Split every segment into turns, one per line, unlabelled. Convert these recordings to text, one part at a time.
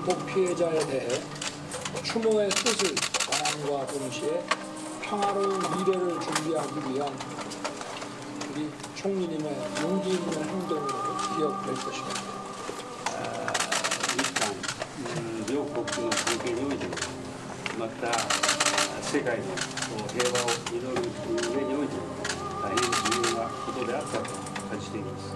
원폭 피해자에 대해 추모의 뜻을 전함과 동시에 평화로운 미래를 준비하기 위한 우리 총리님의 용기 있는 행동으로 기억될 것입니다.
日韓両国の関係においてまた世界の平和を祈る上において大変重要なことであったと感じています。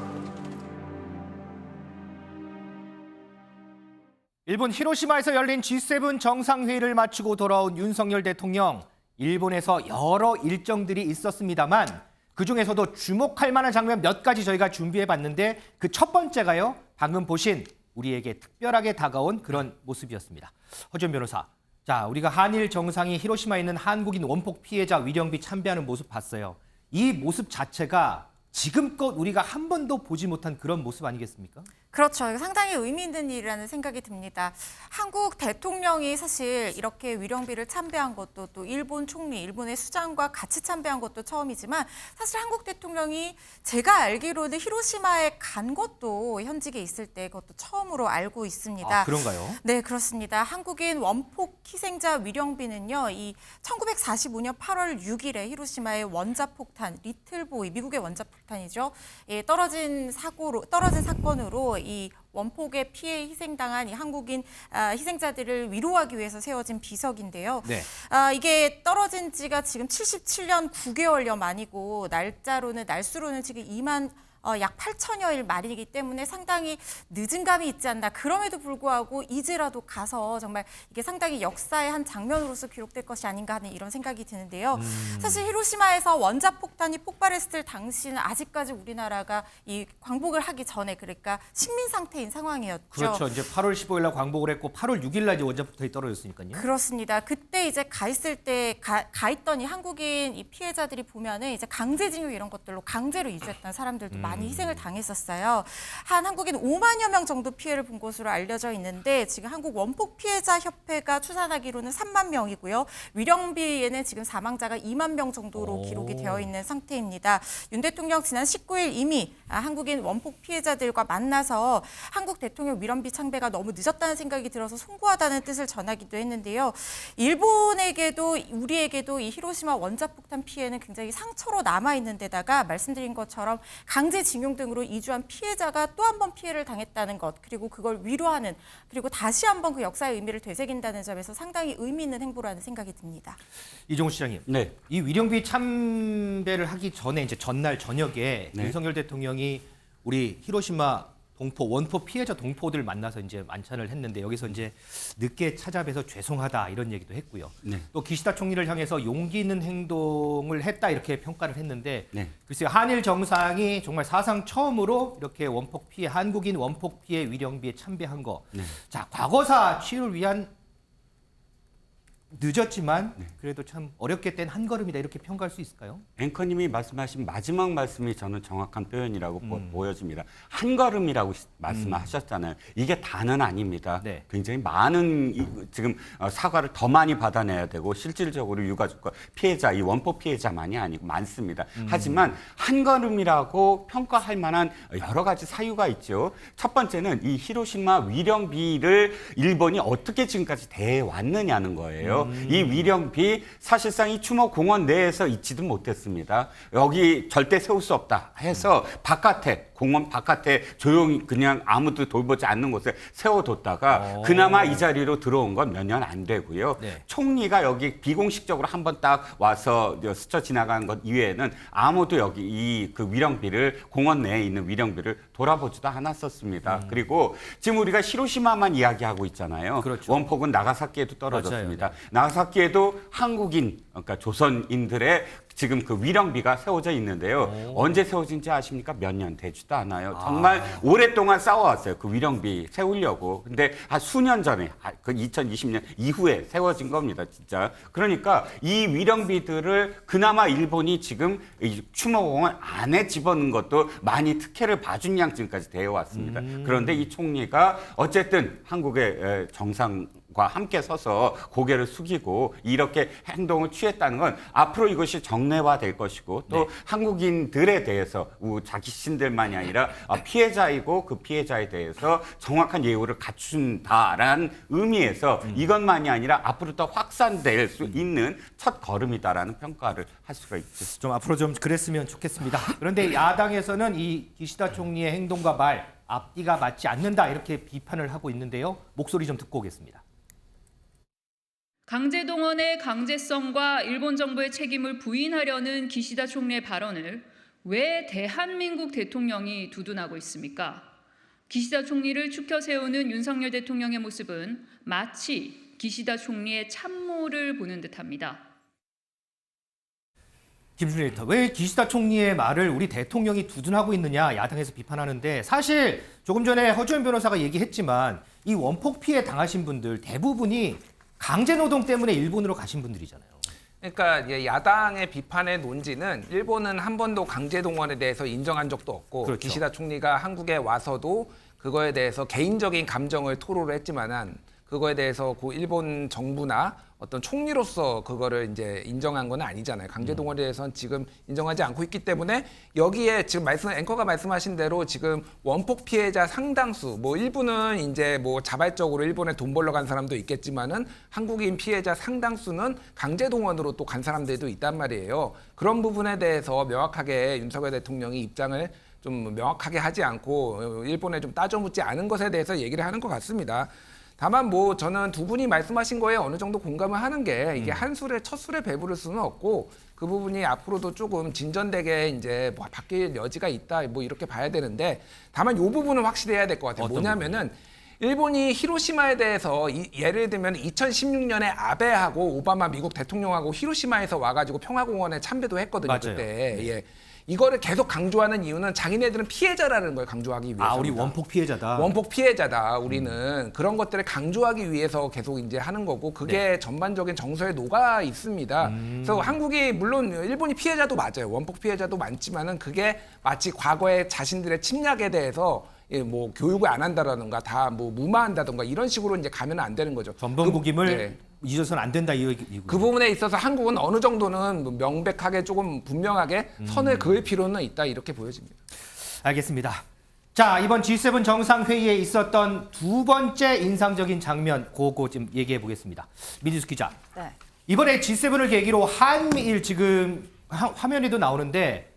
일본 히로시마에서 열린 G7 정상회의를 마치고 돌아온 윤석열 대통령. 일본에서 여러 일정들이 있었습니다만 그중에서도 주목할 만한 장면 몇 가지 저희가 준비해봤는데 그 첫 번째가요. 방금 보신 우리에게 특별하게 다가온 그런 모습이었습니다. 허준 변호사, 자 우리가 한일 정상이 히로시마에 있는 한국인 원폭 피해자 위령비 참배하는 모습 봤어요. 이 모습 자체가 지금껏 우리가 한 번도 보지 못한 그런 모습 아니겠습니까?
그렇죠. 상당히 의미 있는 일이라는 생각이 듭니다. 한국 대통령이 사실 이렇게 위령비를 참배한 것도 또 일본 총리, 일본의 수장과 같이 참배한 것도 처음이지만 사실 한국 대통령이 제가 알기로는 히로시마에 간 것도 현직에 있을 때 그것도 처음으로 알고 있습니다.
아, 그런가요?
네, 그렇습니다. 한국인 원폭 희생자 위령비는요, 이 1945년 8월 6일에 히로시마의 원자폭탄, 리틀보이, 미국의 원자폭탄이죠. 예, 떨어진 사건으로 이 원폭의 피해 희생당한 이 한국인 희생자들을 위로하기 위해서 세워진 비석인데요.
네.
이게 떨어진 지가 지금 77년 9개월여 만이고 날수로는 지금 약 8천여일 말이기 때문에 상당히 늦은 감이 있지 않나. 그럼에도 불구하고 이제라도 가서 정말 이게 상당히 역사의 한 장면으로서 기록될 것이 아닌가 하는 이런 생각이 드는데요. 사실 히로시마에서 원자폭탄이 폭발했을 당시는 아직까지 우리나라가 이 광복을 하기 전에 그러니까 식민 상태인 상황이었죠.
그렇죠. 이제 8월 15일 날 광복을 했고 8월 6일 날 이제 원자폭탄이 떨어졌으니까요.
그렇습니다. 그때 이제 가 있던 이 한국인 이 피해자들이 보면은 이제 강제징용 이런 것들로 강제로 이주했던 사람들도 많이 희생을 당했었어요. 한 한국인 5만여 명 정도 피해를 본 것으로 알려져 있는데 지금 한국 원폭 피해자 협회가 추산하기로는 3만 명이고요. 위령비에는 지금 사망자가 2만 명 정도로 기록이 되어 있는 상태입니다. 윤 대통령 지난 19일 이미 한국인 원폭 피해자들과 만나서 한국 대통령 위령비 참배가 너무 늦었다는 생각이 들어서 송구하다는 뜻을 전하기도 했는데요. 일본에게도 우리에게도 이 히로시마 원자폭탄 피해는 굉장히 상처로 남아있는 데다가 말씀드린 것처럼 강제징용 등으로 이주한 피해자가 또 한 번 피해를 당했다는 것, 그리고 그걸 위로하는, 그리고 다시 한번 그 역사의 의미를 되새긴다는 점에서 상당히 의미 있는 행보라는 생각이 듭니다.
이종우 시장님,
네.
이 위령비 참배를 하기 전에 이제 전날 저녁에
네.
윤석열 대통령이 우리 히로시마 동포 원포 피해자 동포들 만나서 이제 만찬을 했는데 여기서 이제 늦게 찾아뵈서 죄송하다 이런 얘기도 했고요.
네.
또 기시다 총리를 향해서 용기 있는 행동을 했다 이렇게 평가를 했는데
네.
글쎄요, 한일 정상이 정말 사상 처음으로 이렇게 한국인 원폭 피해 위령비에 참배한 거.
네.
자, 과거사 치유를 위한 늦었지만 그래도 참 어렵게 뗀 한 걸음이다 이렇게 평가할 수 있을까요?
앵커님이 말씀하신 마지막 말씀이 저는 정확한 표현이라고 보여집니다. 한 걸음이라고 말씀하셨잖아요. 이게 다는 아닙니다.
네.
굉장히 많은 지금 사과를 더 많이 받아내야 되고 실질적으로 유가족과 피해자, 이 원포 피해자만이 아니고 많습니다. 하지만 한 걸음이라고 평가할 만한 여러 가지 사유가 있죠. 첫 번째는 이 히로시마 위령비를 일본이 어떻게 지금까지 대해왔느냐는 거예요. 이 위령비 사실상 이 추모 공원 내에서 있지도 못했습니다. 여기 절대 세울 수 없다 해서 바깥에 공원 바깥에 조용히 그냥 아무도 돌보지 않는 곳에 세워뒀다가 그나마 이 자리로 들어온 건 몇 년 안 되고요.
네.
총리가 여기 비공식적으로 한번 딱 와서 스쳐 지나간 것 이외에는 아무도 여기 이 그 위령비를 공원 내에 있는 위령비를 돌아보지도 않았었습니다. 그리고 지금 우리가 히로시마만 이야기하고 있잖아요.
그렇죠.
원폭은 나가사키에도 떨어졌습니다.
맞아요. 네.
나가사키에도 한국인, 그러니까 조선인들의 지금 그 위령비가 세워져 있는데요. 언제 세워진지 아십니까? 몇 년 되지도 않아요. 정말 오랫동안 싸워왔어요. 그 위령비 세우려고. 근데 한 수년 전에, 그 2020년 이후에 세워진 겁니다. 진짜. 그러니까 이 위령비들을 그나마 일본이 지금 이 추모공원 안에 집어넣은 것도 많이 특혜를 봐준 양 지금까지 되어 왔습니다. 그런데 이 총리가 어쨌든 한국의 정상 과 함께 서서 고개를 숙이고 이렇게 행동을 취했다는 건 앞으로 이것이 정례화될 것이고 또 한국인들에 대해서 자기신들만이 아니라 피해자이고 그 피해자에 대해서 정확한 예우를 갖춘다라는 의미에서 이것만이 아니라 앞으로 더 확산될 수 있는 첫 걸음이다라는 평가를 할 수가 있죠.
좀 앞으로 좀 그랬으면 좋겠습니다. 그런데 야당에서는 이 기시다 총리의 행동과 말 앞뒤가 맞지 않는다 이렇게 비판을 하고 있는데요. 목소리 좀 듣고 오겠습니다.
강제동원의 강제성과 일본 정부의 책임을 부인하려는 기시다 총리의 발언을 왜 대한민국 대통령이 두둔하고 있습니까? 기시다 총리를 추켜 세우는 윤석열 대통령의 모습은 마치 기시다 총리의 참모를 보는 듯합니다.
김준일 에디터, 왜 기시다 총리의 말을 우리 대통령이 두둔하고 있느냐 야당에서 비판하는데 사실 조금 전에 허주연 변호사가 얘기했지만 이 원폭 피해 당하신 분들 대부분이 강제노동 때문에 일본으로 가신 분들이잖아요.
그러니까 야당의 비판의 논지는 일본은 한 번도 강제동원에 대해서 인정한 적도 없고
그렇죠.
기시다 총리가 한국에 와서도 그거에 대해서 개인적인 감정을 토로를 했지만은 그거에 대해서 그 일본 정부나 어떤 총리로서 그거를 이제 인정한 건 아니잖아요. 강제동원에 대해서는 지금 인정하지 않고 있기 때문에 여기에 지금 앵커가 말씀하신 대로 지금 원폭 피해자 상당수, 뭐 일부는 이제 뭐 자발적으로 일본에 돈 벌러 간 사람도 있겠지만은 한국인 피해자 상당수는 강제동원으로 또 간 사람들도 있단 말이에요. 그런 부분에 대해서 명확하게 윤석열 대통령이 입장을 좀 명확하게 하지 않고 일본에 좀 따져묻지 않은 것에 대해서 얘기를 하는 것 같습니다. 다만 뭐 저는 두 분이 말씀하신 거에 어느 정도 공감을 하는 게 이게 한 술에 첫 술에 배부를 수는 없고 그 부분이 앞으로도 조금 진전되게 이제 뭐 바뀔 여지가 있다 뭐 이렇게 봐야 되는데 다만 이 부분은 확실해야 될 것 같아요. 뭐냐면은 일본이 히로시마에 대해서 예를 들면 2016년에 아베하고 오바마 미국 대통령하고 히로시마에서 와가지고 평화공원에 참배도 했거든요.
맞아요.
그때. 예. 이거를 계속 강조하는 이유는 자기네들은 피해자라는 걸 강조하기 위해서.
우리 원폭 피해자다.
원폭 피해자다. 우리는 그런 것들을 강조하기 위해서 계속 이제 하는 거고 그게 전반적인 정서에 녹아 있습니다. 그래서 한국이 물론 일본이 피해자도 맞아요. 원폭 피해자도 많지만은 그게 마치 과거에 자신들의 침략에 대해서 뭐 교육을 안 한다라든가 다 뭐 무마한다든가 이런 식으로 이제 가면 안 되는 거죠.
전범국임을 잊어서는 안 된다 이 얘기고.
그 부분에 있어서 한국은 어느 정도는 명백하게 조금 분명하게 선을 그을 필요는 있다 이렇게 보여집니다.
알겠습니다. 자, 이번 G7 정상회의에 있었던 두 번째 인상적인 장면 그거 좀 얘기해 보겠습니다. 민지수 기자.
네.
이번에 G7을 계기로 한미일 지금 화면에도 나오는데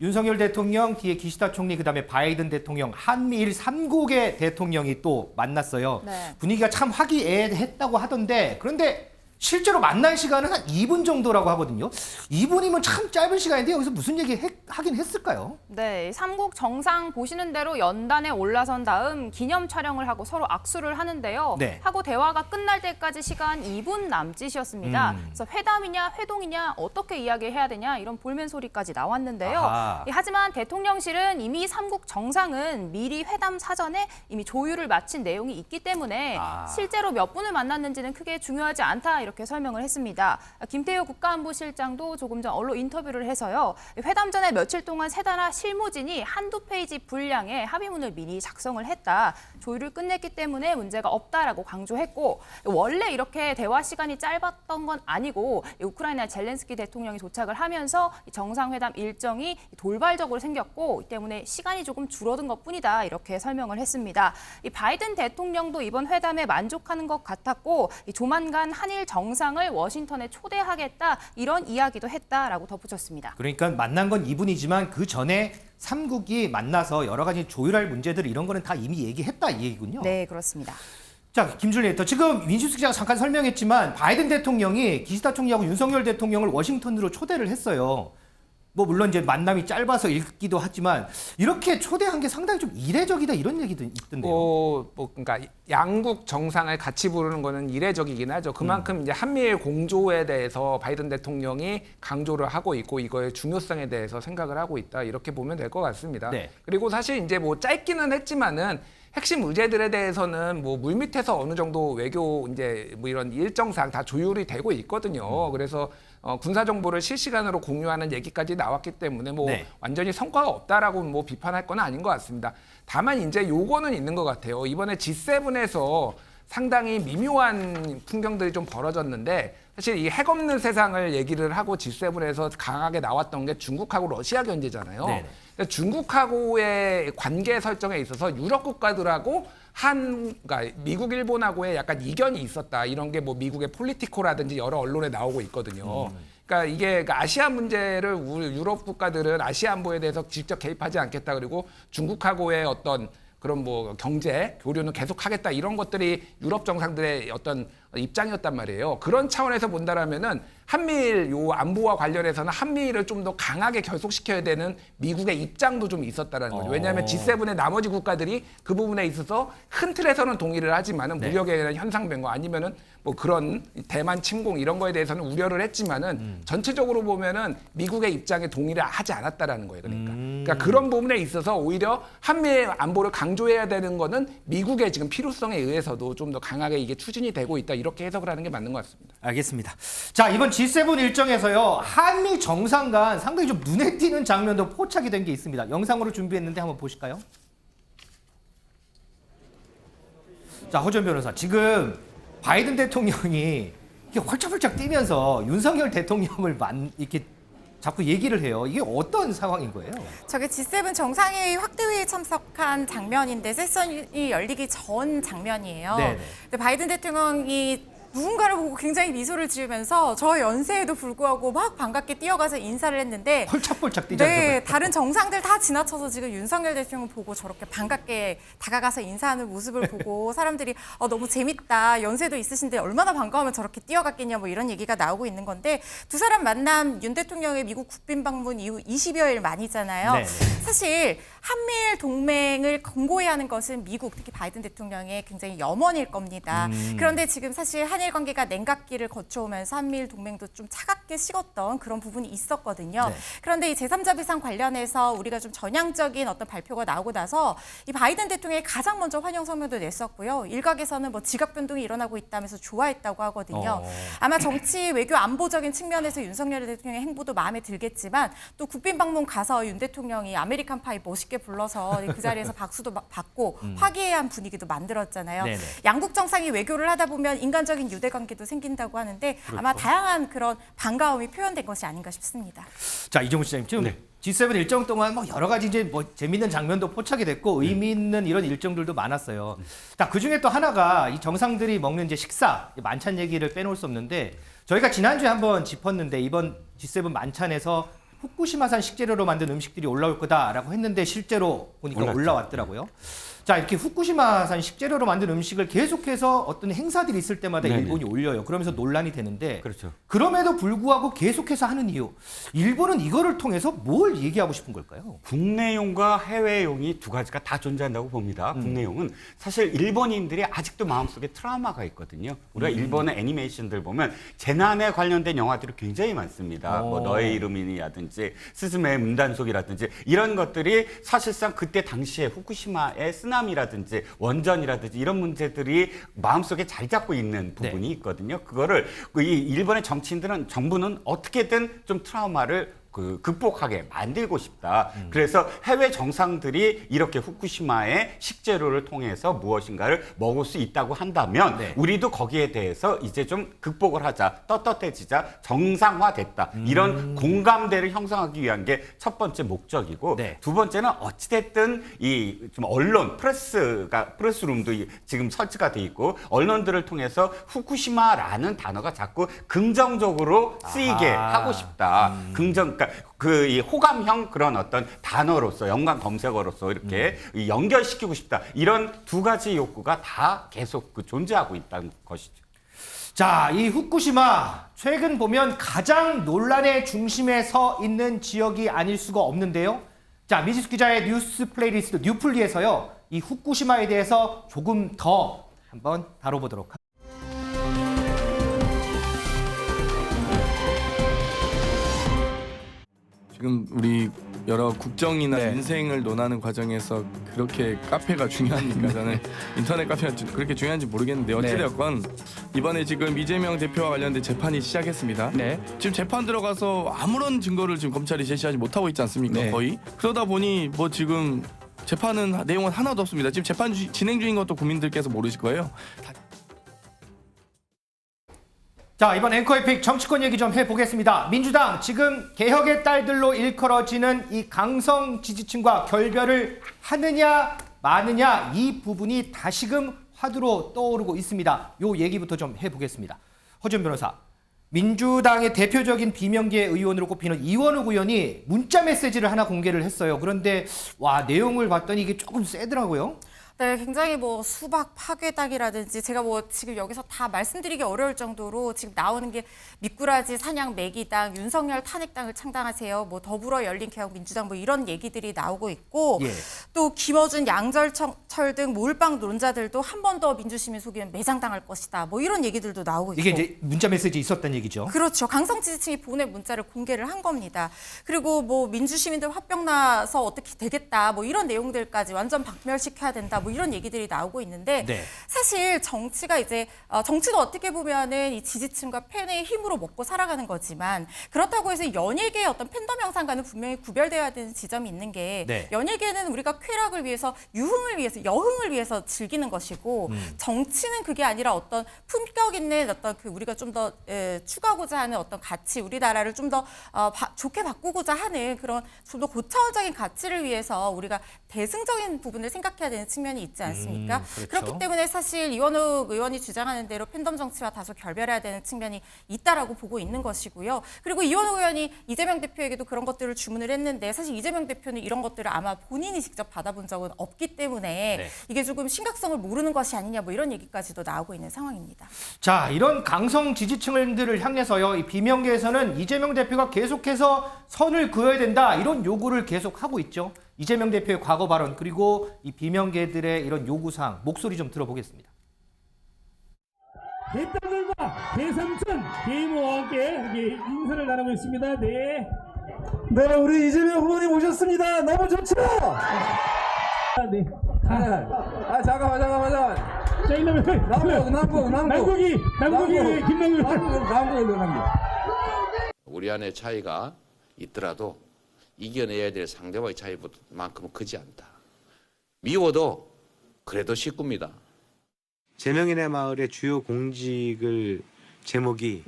윤석열 대통령, 뒤에 기시다 총리, 그다음에 바이든 대통령, 한미일 3국의 대통령이 또 만났어요.
네.
분위기가 참 화기애애했다고 하던데 그런데 실제로 만난 시간은 한 2분 정도라고 하거든요. 2분이면 참 짧은 시간인데 여기서 무슨 얘기 하긴 했을까요?
네, 삼국 정상 보시는 대로 연단에 올라선 다음 기념 촬영을 하고 서로 악수를 하는데요.
네.
하고 대화가 끝날 때까지 시간 2분 남짓이었습니다. 그래서 회담이냐 회동이냐 어떻게 이야기해야 되냐 이런 볼멘 소리까지 나왔는데요.
아하.
하지만 대통령실은 이미 삼국 정상은 미리 회담 사전에 이미 조율을 마친 내용이 있기 때문에 실제로 몇 분을 만났는지는 크게 중요하지 않다 이렇게 설명을 했습니다. 김태효 국가안보실장도 조금 전 언론 인터뷰를 해서요. 회담 전에 며칠 동안 세 나라 실무진이 한두 페이지 분량의 합의문을 미리 작성을 했다. 조율을 끝냈기 때문에 문제가 없다라고 강조했고 원래 이렇게 대화 시간이 짧았던 건 아니고 우크라이나 젤렌스키 대통령이 도착을 하면서 정상회담 일정이 돌발적으로 생겼고 이 때문에 시간이 조금 줄어든 것뿐이다 이렇게 설명을 했습니다. 이 바이든 대통령도 이번 회담에 만족하는 것 같았고 조만간 한일 정상을 워싱턴에 초대하겠다 이런 이야기도 했다라고 덧붙였습니다.
그러니까 만난 건 2분이지만 그 전에 3국이 만나서 여러 가지 조율할 문제들 이런 거는 다 이미 얘기했다 이 얘기군요.
네, 그렇습니다.
자, 김준일 에디터. 지금 민주수 기자가 잠깐 설명했지만 바이든 대통령이 기시다 총리하고 윤석열 대통령을 워싱턴으로 초대를 했어요. 뭐 물론 이제 만남이 짧아서 읽기도 하지만 이렇게 초대한 게 상당히 좀 이례적이다 이런 얘기도 있던데요.
그러니까 양국 정상을 같이 부르는 거는 이례적이긴 하죠. 그만큼 이제 한미일 공조에 대해서 바이든 대통령이 강조를 하고 있고 이거의 중요성에 대해서 생각을 하고 있다 이렇게 보면 될 것 같습니다.
네.
그리고 사실 이제 뭐 짧기는 했지만은 핵심 의제들에 대해서는 뭐 물밑에서 어느 정도 외교 이제 뭐 이런 일정상 다 조율이 되고 있거든요. 그래서 군사 정보를 실시간으로 공유하는 얘기까지 나왔기 때문에 뭐
네.
완전히 성과가 없다라고 뭐 비판할 건 아닌 것 같습니다. 다만 이제 요거는 있는 것 같아요. 이번에 G7에서 상당히 미묘한 풍경들이 좀 벌어졌는데 사실 이 핵 없는 세상을 얘기를 하고 G7에서 강하게 나왔던 게 중국하고 러시아 견제잖아요.
네네.
그러니까 중국하고의 관계 설정에 있어서 유럽 국가들하고 그러니까 미국, 일본하고의 약간 이견이 있었다. 이런 게 뭐 미국의 폴리티코라든지 여러 언론에 나오고 있거든요. 그러니까 이게 아시아 문제를 유럽 국가들은 아시아 안보에 대해서 직접 개입하지 않겠다. 그리고 중국하고의 어떤 그런 뭐 경제 교류는 계속하겠다 이런 것들이 유럽 정상들의 어떤 입장이었단 말이에요. 그런 차원에서 본다라면은 한미일 요 안보와 관련해서는 한미일을 좀 더 강하게 결속시켜야 되는 미국의 입장도 좀 있었다라는 거죠. 왜냐하면 G7의 나머지 국가들이 그 부분에 있어서 큰 틀에서는 동의를 하지만은 무력에 대한 현상 변경 아니면은 뭐 그런 대만 침공 이런 거에 대해서는 우려를 했지만은 전체적으로 보면은 미국의 입장에 동의를 하지 않았다라는 거예요. 그러니까 그런 부분에 있어서 오히려 한미의 안보를 강조해야 되는 거는 미국의 지금 필요성에 의해서도 좀 더 강하게 이게 추진이 되고 있다. 이렇게 해석을 하는 게 맞는 것 같습니다.
알겠습니다. 자, 이번 G7 일정에서요. 한미 정상 간 상당히 좀 눈에 띄는 장면도 포착이 된 게 있습니다. 영상으로 준비했는데 한번 보실까요? 자, 허준 변호사. 지금 바이든 대통령이 이렇게 활짝활짝 뛰면서 윤석열 대통령을 이렇게 자꾸 얘기를 해요. 이게 어떤 상황인 거예요?
저게 G7 정상회의 확대회의에 참석한 장면인데 세션이 열리기 전 장면이에요.
네네.
근데 바이든 대통령이 누군가를 보고 굉장히 미소를 지으면서 저 연세에도 불구하고 막 반갑게 뛰어가서 인사를 했는데
펄짝펄짝 뛰잖아요.
네, 다른 정상들 다 지나쳐서 지금 윤석열 대통령 보고 저렇게 반갑게 다가가서 인사하는 모습을 보고 사람들이 너무 재밌다. 연세도 있으신데 얼마나 반가우면 저렇게 뛰어갔겠냐 뭐 이런 얘기가 나오고 있는 건데 두 사람 만남 윤 대통령의 미국 국빈 방문 이후 20여일 만이잖아요.
네네.
사실 한미일 동맹을 공고히 하는 것은 미국 특히 바이든 대통령의 굉장히 염원일 겁니다. 그런데 지금 사실 한일 관계가 냉각기를 거쳐오면서 한미일 동맹도 좀 차갑게 식었던 그런 부분이 있었거든요.
네.
그런데 이 제3자 비상 관련해서 우리가 좀 전향적인 어떤 발표가 나오고 나서 이 바이든 대통령이 가장 먼저 환영 성명도 냈었고요. 일각에서는 뭐 지각 변동이 일어나고 있다면서 좋아했다고 하거든요. 아마 정치, 외교, 안보적인 측면에서 윤석열 대통령의 행보도 마음에 들겠지만 또 국빈 방문 가서 윤 대통령이 아메리칸 파이 멋있게 불러서 그 자리에서 박수도 받고 화기애애한 분위기도 만들었잖아요.
네네.
양국 정상이 외교를 하다 보면 인간적인 유대 관계도 생긴다고 하는데 아마 다양한 그런 반가움이 표현된 것이 아닌가 싶습니다.
자, 이종훈 시장님 지금
네.
G7 일정 동안 뭐 여러 가지 이제 뭐 재밌는 장면도 포착이 됐고 의미 있는 이런 일정들도 많았어요. 자, 그 중에 또 하나가 이 정상들이 먹는 이제 식사, 만찬 얘기를 빼놓을 수 없는데 저희가 지난주에 한번 짚었는데 이번 G7 만찬에서 후쿠시마산 식재료로 만든 음식들이 올라올 거다라고 했는데 실제로 보니까
올랐죠.
올라왔더라고요. 자, 이렇게 후쿠시마산 식재료로 만든 음식을 계속해서 어떤 행사들이 있을 때마다
네네.
일본이 올려요. 그러면서 논란이 되는데
그렇죠.
그럼에도 불구하고 계속해서 하는 이유. 일본은 이거를 통해서 뭘 얘기하고 싶은 걸까요?
국내용과 해외용이 두 가지가 다 존재한다고 봅니다. 국내용은 사실 일본인들이 아직도 마음속에 트라우마가 있거든요. 우리가 일본의 애니메이션들 보면 재난에 관련된 영화들이 굉장히 많습니다. 뭐 너의 이름이라든지 스즈메의 문단속이라든지 이런 것들이 사실상 그때 당시에 후쿠시마의 쓰나미라든지 원전이라든지 이런 문제들이 마음속에 자리 잡고 있는 부분이 있거든요. 그거를 이 일본의 정부는 어떻게든 좀 트라우마를 극복하게 만들고 싶다. 그래서 해외 정상들이 이렇게 후쿠시마의 식재료를 통해서 무엇인가를 먹을 수 있다고 한다면
네.
우리도 거기에 대해서 이제 좀 극복을 하자, 떴떳해지자, 정상화됐다. 이런 공감대를 형성하기 위한 게 첫 번째 목적이고
네.
두 번째는 어찌됐든 이 좀 언론, 프레스룸도 지금 설치가 돼 있고 언론들을 통해서 후쿠시마라는 단어가 자꾸 긍정적으로 쓰이게
아하.
하고 싶다. 그러니까 이 호감형 그런 어떤 단어로서 연관 검색어로서 이렇게 연결시키고 싶다. 이런 두 가지 욕구가 다 계속 존재하고 있다는 것이죠.
자, 이 후쿠시마 최근 보면 가장 논란의 중심에 서 있는 지역이 아닐 수가 없는데요. 자, 미지수 기자의 뉴스 플레이리스트 뉴플리에서요. 이 후쿠시마에 대해서 조금 더 한번 다뤄보도록 하겠습니다.
지금 우리 여러 국정이나
네.
인생을 논하는 과정에서 그렇게 카페가 중요합니까? 저는 인터넷 카페가 그렇게 중요한지 모르겠는데 어찌되었건 이번에 지금 이재명 대표와 관련된 재판이 시작했습니다. 지금 재판 들어가서 아무런 증거를 지금 검찰이 제시하지 못하고 있지 않습니까? 거의. 그러다 보니 뭐 지금 재판은 내용은 하나도 없습니다. 지금 재판 진행 중인 것도 국민들께서 모르실 거예요.
자, 이번 앵커의 픽 정치권 얘기 좀 해보겠습니다. 민주당 지금 개혁의 딸들로 일컬어지는 이 강성 지지층과 결별을 하느냐 마느냐 이 부분이 다시금 화두로 떠오르고 있습니다. 요 얘기부터 좀 해보겠습니다. 허준 변호사, 민주당의 대표적인 비명계 의원으로 꼽히는 이원욱 의원이 문자 메시지를 하나 공개를 했어요. 그런데 와, 내용을 봤더니 이게 조금 세더라고요.
네, 굉장히 뭐 수박 파괴당이라든지 제가 뭐 지금 여기서 다 말씀드리기 어려울 정도로 지금 나오는 게 미꾸라지 사냥 매기당, 윤석열 탄핵당을 창당하세요. 뭐 더불어 열린개혁민주당 뭐 이런 얘기들이 나오고 있고
예.
또 김어준, 양절철 등 몰빵 논자들도 한 번 더 민주시민 속이면 매장당할 것이다. 뭐 이런 얘기들도 나오고 있고.
이게 이제 문자 메시지 있었다는 얘기죠.
그렇죠. 강성 지지층이 보낸 문자를 공개를 한 겁니다. 그리고 뭐 민주시민들 화병 나서 어떻게 되겠다. 뭐 이런 내용들까지 완전 박멸시켜야 된다. 뭐 이런 얘기들이 나오고 있는데
네.
사실 정치가 이제 정치도 어떻게 보면은 이 지지층과 팬의 힘으로 먹고 살아가는 거지만 그렇다고 해서 연예계의 어떤 팬덤 형상과는 분명히 구별돼야 되는 지점이 있는 게
네.
연예계는 우리가 쾌락을 위해서 유흥을 위해서 여흥을 위해서 즐기는 것이고 정치는 그게 아니라 어떤 품격 있는 어떤 그 우리가 좀 더 추구하고자 하는 어떤 가치 우리나라를 좀 더 좋게 바꾸고자 하는 그런 좀 더 고차원적인 가치를 위해서 우리가 대승적인 부분을 생각해야 되는 측면이 있지 않습니까?
그렇죠.
그렇기 때문에 사실 이원욱 의원이 주장하는 대로 팬덤 정치와 다소 결별해야 되는 측면이 있다라고 보고 있는 것이고요. 그리고 이원욱 의원이 이재명 대표에게도 그런 것들을 주문을 했는데 사실 이재명 대표는 이런 것들을 아마 본인이 직접 받아본 적은 없기 때문에
네.
이게 조금 심각성을 모르는 것이 아니냐 뭐 이런 얘기까지도 나오고 있는 상황입니다.
자, 이런 강성 지지층들을 향해서요, 이 비명계에서는 이재명 대표가 계속해서 선을 그어야 된다 이런 요구를 계속 하고 있죠. 이재명 대표의 과거 발언 그리고 이 비명계들의 이런 요구사항 목소리 좀 들어보겠습니다.
대딸들과 대삼촌 개이모와 함께 인사를 나누고 있습니다. 네. 네, 우리 이재명 후보님 오셨습니다. 너무 좋죠? 네.
잠깐만.
자, 이놈의 남국이 김남국.
우리 안에 차이가 있더라도 이겨내야 될 상대와의 차이만큼은 크지 않다. 미워도 그래도 식구입니다.
제명인의 마을의 주요 공직을 제목이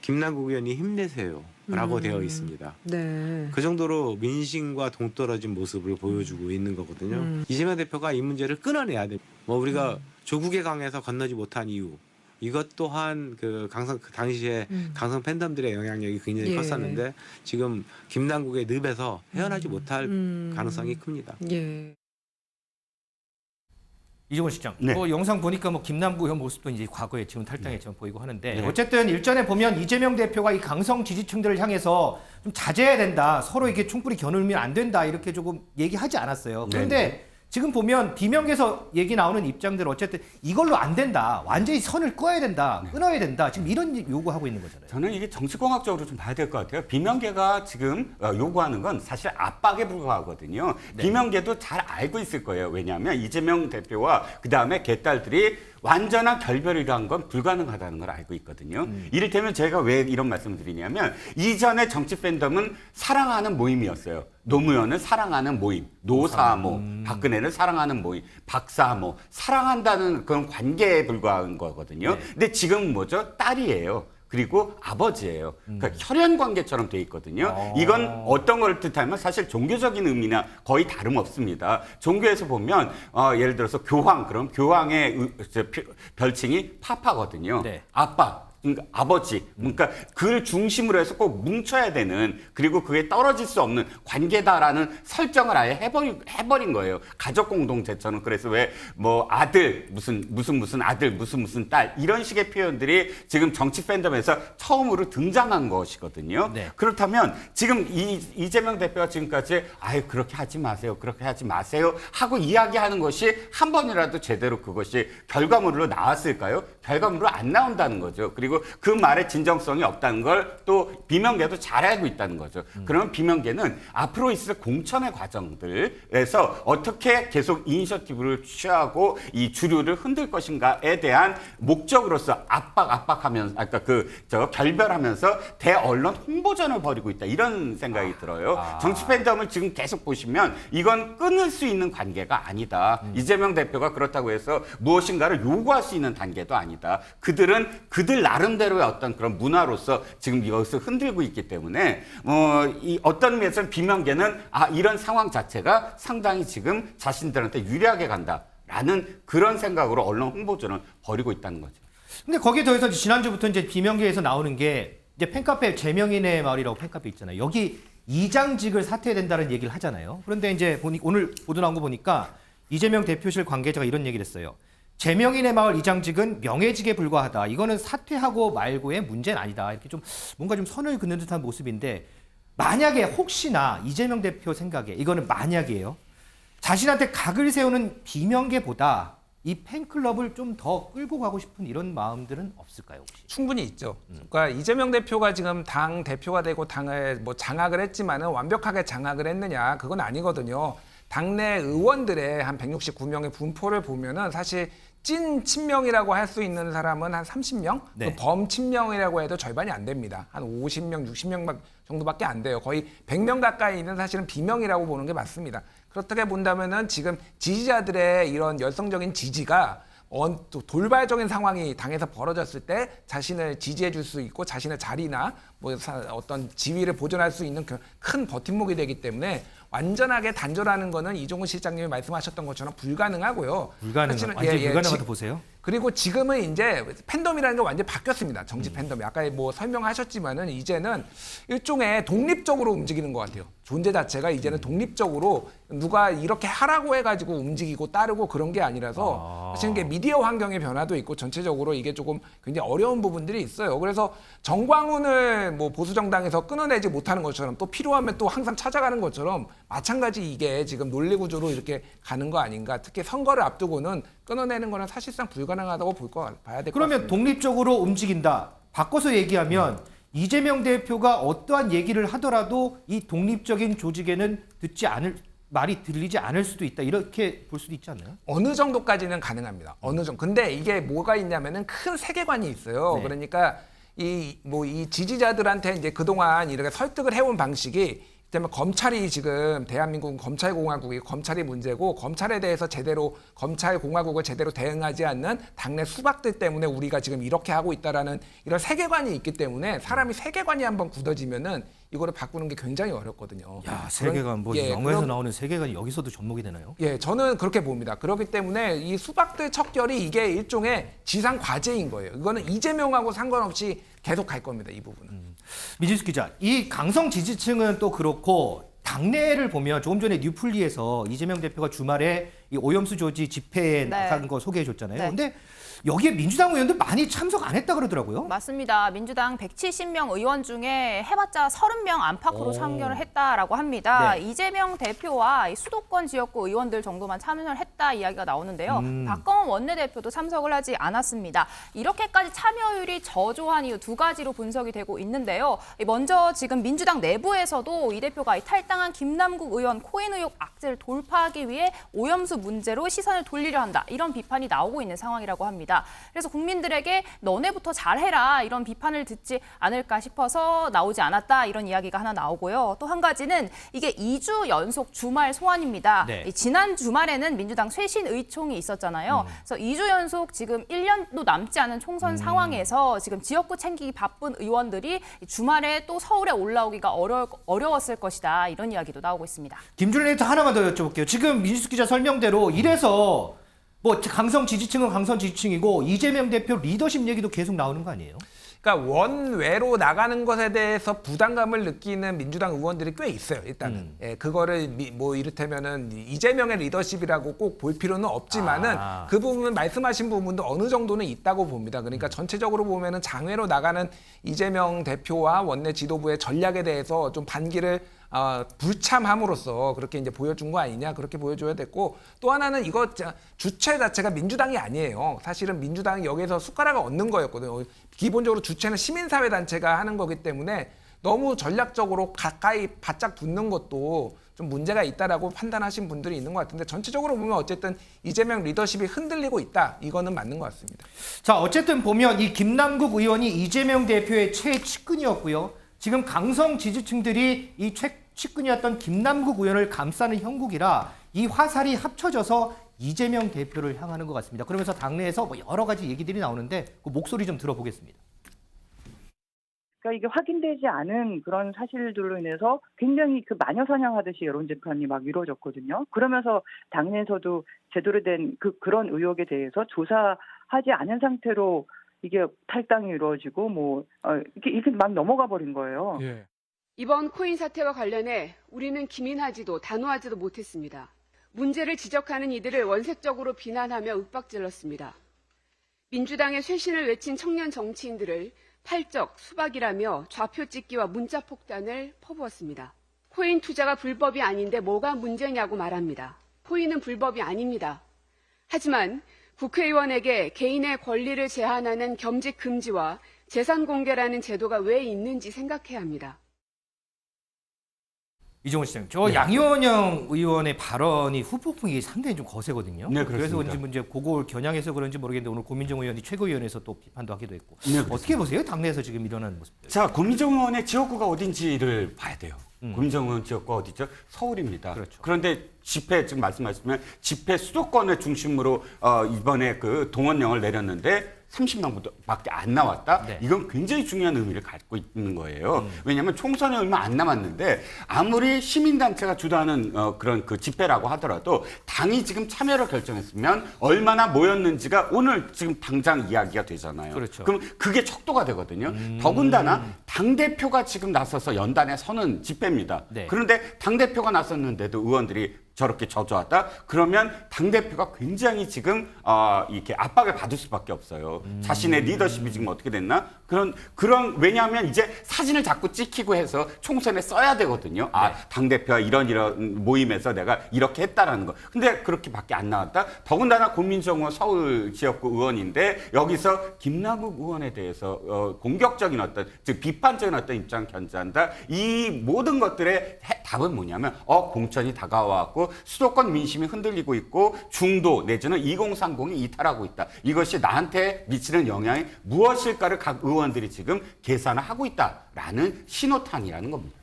김남국 의원이 힘내세요라고 되어 있습니다.
네.
그 정도로 민심과 동떨어진 모습을 보여주고 있는 거거든요. 이재명 대표가 이 문제를 끊어내야 됩니다. 뭐 우리가 조국의 강에서 건너지 못한 이유 이것 또한 그 당시에 강성 팬덤들의 영향력이 굉장히 컸었는데 지금 김남국의 늪에서 헤어나지 못할 가능성이 큽니다.
예.
이종원 실장,
네.
뭐 영상 보니까 뭐 김남국 의원 모습도 이제 과거에 지금 탈당했처럼 보이고 하는데
네.
어쨌든 일전에 보면 이재명 대표가 이 강성 지지층들을 향해서 좀 자제해야 된다, 서로 이렇게 충분히 겨누면 안 된다 이렇게 조금 얘기하지 않았어요. 그런데 지금 보면 비명계에서 얘기 나오는 입장들 어쨌든 이걸로 안 된다, 완전히 선을 꺼야 된다, 끊어야 된다, 지금 이런 요구하고 있는 거잖아요.
저는 이게 정치공학적으로 좀 봐야 될 것 같아요. 비명계가 지금 요구하는 건 사실 압박에 불과하거든요.
네.
비명계도 잘 알고 있을 거예요. 왜냐하면 이재명 대표와 그다음에 개딸들이 완전한 결별이라는 건 불가능하다는 걸 알고 있거든요. 이를테면 제가 왜 이런 말씀을 드리냐면 이전에 정치 팬덤은 사랑하는 모임이었어요. 노무현은 사랑하는 모임, 노사모, 박근혜를 사랑하는 모임, 박사모, 사랑한다는 그런 관계에 불과한 거거든요. 근데 지금은 뭐죠? 딸이에요. 그리고 아버지예요. 그러니까 혈연 관계처럼 돼 있거든요. 이건 어떤 걸 뜻하면 사실 종교적인 의미나 거의 다름없습니다. 종교에서 보면 예를 들어서 교황, 그럼 교황의 별칭이 파파거든요.
네.
아빠. 그러니까 아버지, 그러니까 그를 중심으로 해서 꼭 뭉쳐야 되는, 그리고 그게 떨어질 수 없는 관계다라는 설정을 아예 해버린 거예요. 가족 공동체처럼. 그래서 왜 뭐 아들 무슨 아들 무슨 딸 이런 식의 표현들이 지금 정치 팬덤에서 처음으로 등장한 것이거든요.
네.
그렇다면 지금 이재명 대표가 지금까지 아유 그렇게 하지 마세요, 그렇게 하지 마세요 하고 이야기하는 것이 한 번이라도 제대로 그것이 결과물로 나왔을까요? 결과물로 안 나온다는 거죠. 그리고 그 말에 진정성이 없다는 걸 또 비명계도 잘 알고 있다는 거죠. 그러면 비명계는 앞으로 있을 공천의 과정들에서 어떻게 계속 이니셔티브를 취하고 이 주류를 흔들 것인가에 대한 목적으로서 압박하면서 아까 결별하면서 대언론 홍보전을 벌이고 있다 이런 생각이 들어요. 정치 팬덤을 지금 계속 보시면 이건 끊을 수 있는 관계가 아니다. 이재명 대표가 그렇다고 해서 무엇인가를 요구할 수 있는 단계도 아니다. 그들은 그들 나름 나름대로의 어떤 그런 문화로서 지금 이것을 흔들고 있기 때문에 이 어떤 면에서는 비명계는 이런 상황 자체가 상당히 지금 자신들한테 유리하게 간다라는 그런 생각으로 언론 홍보전을 벌이고 있다는 거죠.
근데 거기에 더해서 지난주부터 이제 비명계에서 나오는 게 이제 팬카페 제명인의 마을이라고 팬카페 있잖아요. 여기 이장직을 사퇴해야 된다는 얘기를 하잖아요. 그런데 이제 오늘 보도 나온 거 보니까 이재명 대표실 관계자가 이런 얘기를 했어요. 제명인의 마을 이장직은 명예직에 불과하다. 이거는 사퇴하고 말고의 문제는 아니다. 이렇게 좀 뭔가 좀 선을 긋는 듯한 모습인데 만약에 혹시나 이재명 대표 생각에 이거는 만약이에요. 자신한테 각을 세우는 비명계보다 이 팬클럽을 좀 더 끌고 가고 싶은 이런 마음들은 없을까요, 혹시?
충분히 있죠. 그러니까 이재명 대표가 지금 당 대표가 되고 당을 뭐 장악을 했지만은 완벽하게 장악을 했느냐 그건 아니거든요. 당내 의원들의 한 169명의 분포를 보면은 사실 찐 친명이라고 할 수 있는 사람은 한 30명?
네.
범친명이라고 해도 절반이 안 됩니다. 한 50명, 60명 정도밖에 안 돼요. 거의 100명 가까이는 사실은 비명이라고 보는 게 맞습니다. 그렇게 본다면은 지금 지지자들의 이런 열성적인 지지가 또 돌발적인 상황이 당에서 벌어졌을 때 자신을 지지해 줄 수 있고 자신의 자리나 뭐 어떤 지위를 보존할 수 있는 큰 버팀목이 되기 때문에 완전하게 단절하는 거는 이종훈 실장님이 말씀하셨던 것처럼 불가능하고요.
완전 불가능하다고 보세요?
그리고 지금은 이제 팬덤이라는 게 완전히 바뀌었습니다. 정치 팬덤이. 아까 뭐 설명하셨지만은 이제는 일종의 독립적으로 움직이는 것 같아요. 존재 자체가 이제는 독립적으로 누가 이렇게 하라고 해가지고 움직이고 따르고 그런 게 아니라서 사실 이게 미디어 환경의 변화도 있고 전체적으로 이게 조금 굉장히 어려운 부분들이 있어요. 그래서 정광훈을 뭐 보수 정당에서 끊어내지 못하는 것처럼 또 필요하면 또 항상 찾아가는 것처럼 마찬가지 이게 지금 논리 구조로 이렇게 가는 거 아닌가. 특히 선거를 앞두고는 끊어내는 거는 사실상 불가능하다고 봐야 될 것 같습니다.
그러면 독립적으로 움직인다. 바꿔서 얘기하면 이재명 대표가 어떠한 얘기를 하더라도 이 독립적인 조직에는 말이 들리지 않을 수도 있다. 이렇게 볼 수도 있지 않나요?
어느 정도까지는 가능합니다. 어느 정도. 근데 이게 뭐가 있냐면은 큰 세계관이 있어요.
네.
그러니까 이 지지자들한테 이제 그동안 이렇게 설득을 해온 방식이 때문에 검찰이 지금 대한민국은 검찰공화국이 검찰이 문제고 검찰에 대해서 제대로 검찰공화국을 제대로 대응하지 않는 당내 수박들 때문에 우리가 지금 이렇게 하고 있다라는 이런 세계관이 있기 때문에 사람이 세계관이 한번 굳어지면은 이거를 바꾸는 게 굉장히 어렵거든요.
야, 세계관 영화에서 나오는 세계관이 여기서도 접목이 되나요?
예, 저는 그렇게 봅니다. 그렇기 때문에 이 수박들 척결이 이게 일종의 지상 과제인 거예요. 이거는 이재명하고 상관없이 계속 갈 겁니다. 이 부분은.
미진수 기자, 이 강성 지지층은 또 그렇고 당내를 보면 조금 전에 뉴플리에서 이재명 대표가 주말에 이 오염수 조지 집회에 나간 거 소개해 줬잖아요.
네.
근데 여기에 민주당 의원들 많이 참석 안 했다 그러더라고요.
맞습니다. 민주당 170명 의원 중에 해봤자 30명 안팎으로 참여를 했다라고 합니다.
네.
이재명 대표와 이 수도권 지역구 의원들 정도만 참여를 했다 이야기가 나오는데요. 박광원 원내대표도 참석을 하지 않았습니다. 이렇게까지 참여율이 저조한 이유 두 가지로 분석이 되고 있는데요. 먼저 지금 민주당 내부에서도 이 대표가 탈당한 김남국 의원 코인 의혹 악재를 돌파하기 위해 오염수 문제로 시선을 돌리려 한다. 이런 비판이 나오고 있는 상황이라고 합니다. 그래서 국민들에게 너네부터 잘해라 이런 비판을 듣지 않을까 싶어서 나오지 않았다 이런 이야기가 하나 나오고요. 또 한 가지는 이게 2주 연속 주말 소환입니다.
네.
지난 주말에는 민주당 쇄신 의총이 있었잖아요. 그래서 2주 연속 지금 1년도 남지 않은 총선 상황에서 지금 지역구 챙기기 바쁜 의원들이 주말에 또 서울에 올라오기가 어려웠을 것이다 이런 이야기도 나오고 있습니다.
김준일 에디터 하나만 더 여쭤볼게요. 지금 민진수 기자 설명대로 이래서 뭐 강성 지지층은 강성 지지층이고 이재명 대표 리더십 얘기도 계속 나오는 거 아니에요?
그러니까 원외로 나가는 것에 대해서 부담감을 느끼는 민주당 의원들이 꽤 있어요. 일단은 예, 그거를 뭐 이를테면은 이재명의 리더십이라고 꼭 볼 필요는 없지만은 그 부분 말씀하신 부분도 어느 정도는 있다고 봅니다. 그러니까 전체적으로 보면은 장외로 나가는 이재명 대표와 원내 지도부의 전략에 대해서 좀 반기를 불참함으로써 그렇게 이제 보여준 거 아니냐 그렇게 보여줘야 됐고 또 하나는 이거 주체 자체가 민주당이 아니에요. 사실은 민주당이 여기서 숟가락을 얻는 거였거든요. 기본적으로 주체는 시민사회단체가 하는 거기 때문에 너무 전략적으로 가까이 바짝 붙는 것도 좀 문제가 있다라고 판단하신 분들이 있는 것 같은데 전체적으로 보면 어쨌든 이재명 리더십이 흔들리고 있다. 이거는 맞는 것 같습니다.
자, 어쨌든 보면 이 김남국 의원이 이재명 대표의 최측근이었고요. 지금 강성 지지층들이 이 최측근이었던 김남국 의원을 감싸는 형국이라 이 화살이 합쳐져서 이재명 대표를 향하는 것 같습니다. 그러면서 당내에서 뭐 여러 가지 얘기들이 나오는데 그 목소리 좀 들어보겠습니다.
그러니까 이게 확인되지 않은 그런 사실들로 인해서 굉장히 그 마녀 사냥하듯이 여론 재판이 막 이루어졌거든요. 그러면서 당내에서도 제대로 된 그런 의혹에 대해서 조사하지 않은 상태로 이게 탈당이 이루어지고 뭐 이렇게 막 넘어가 버린 거예요.
예.
이번 코인 사태와 관련해 우리는 기민하지도 단호하지도 못했습니다. 문제를 지적하는 이들을 원색적으로 비난하며 윽박질렀습니다. 민주당의 쇄신을 외친 청년 정치인들을 팔적, 수박이라며 좌표 찍기와 문자 폭탄을 퍼부었습니다. 코인 투자가 불법이 아닌데 뭐가 문제냐고 말합니다. 코인은 불법이 아닙니다. 하지만 국회의원에게 개인의 권리를 제한하는 겸직 금지와 재산 공개라는 제도가 왜 있는지 생각해야 합니다.
이종훈 시장, 저 양이원영 의원의 발언이 후폭풍이 상당히 좀 거세거든요.
네,
그래서
그렇습니다.
그런지 이제 그걸 겨냥해서 그런지 모르겠는데 오늘 고민정 의원이 최고위원회에서 또 비판도 하기도 했고.
네,
어떻게 보세요? 당내에서 지금 일어나는 모습들.
자, 고민정 의원의 지역구가 어딘지를 봐야 돼요. 고민정 의원 지역구가 어디죠? 서울입니다.
그렇죠.
그런데 집회 지금 말씀하시면 집회 수도권을 중심으로 이번에 그 동원령을 내렸는데 30명밖에 안 나왔다.
네.
이건 굉장히 중요한 의미를 갖고 있는 거예요. 왜냐하면 총선이 얼마 안 남았는데 아무리 시민단체가 주도하는 그런 그 집회라고 하더라도 당이 지금 참여를 결정했으면 얼마나 모였는지가 오늘 지금 당장 이야기가 되잖아요.
그렇죠.
그럼 그게 척도가 되거든요. 더군다나 당대표가 지금 나서서 연단에 서는 집회입니다.
네.
그런데 당대표가 나섰는데도 의원들이 저렇게 저조하다? 그러면 당대표가 굉장히 지금 이렇게 압박을 받을 수밖에 없어요. 자신의 리더십이 지금 어떻게 됐나? 그런 왜냐하면 이제 사진을 자꾸 찍히고 해서 총선에 써야 되거든요. 아, 당대표가 이런 모임에서 내가 이렇게 했다라는 거. 근데 그렇게밖에 안 나왔다? 더군다나 고민정 의원 서울 지역구 의원인데 여기서 김남국 의원에 대해서 공격적인 어떤 즉 비판적인 어떤 입장을 견지한다. 이 모든 것들의 답은 뭐냐면 공천이 다가와갖고 수도권 민심이 흔들리고 있고 중도 내지는 2030이 이탈하고 있다. 이것이 나한테 미치는 영향이 무엇일까를 각 의원들이 지금 계산을 하고 있다라는 신호탄이라는 겁니다.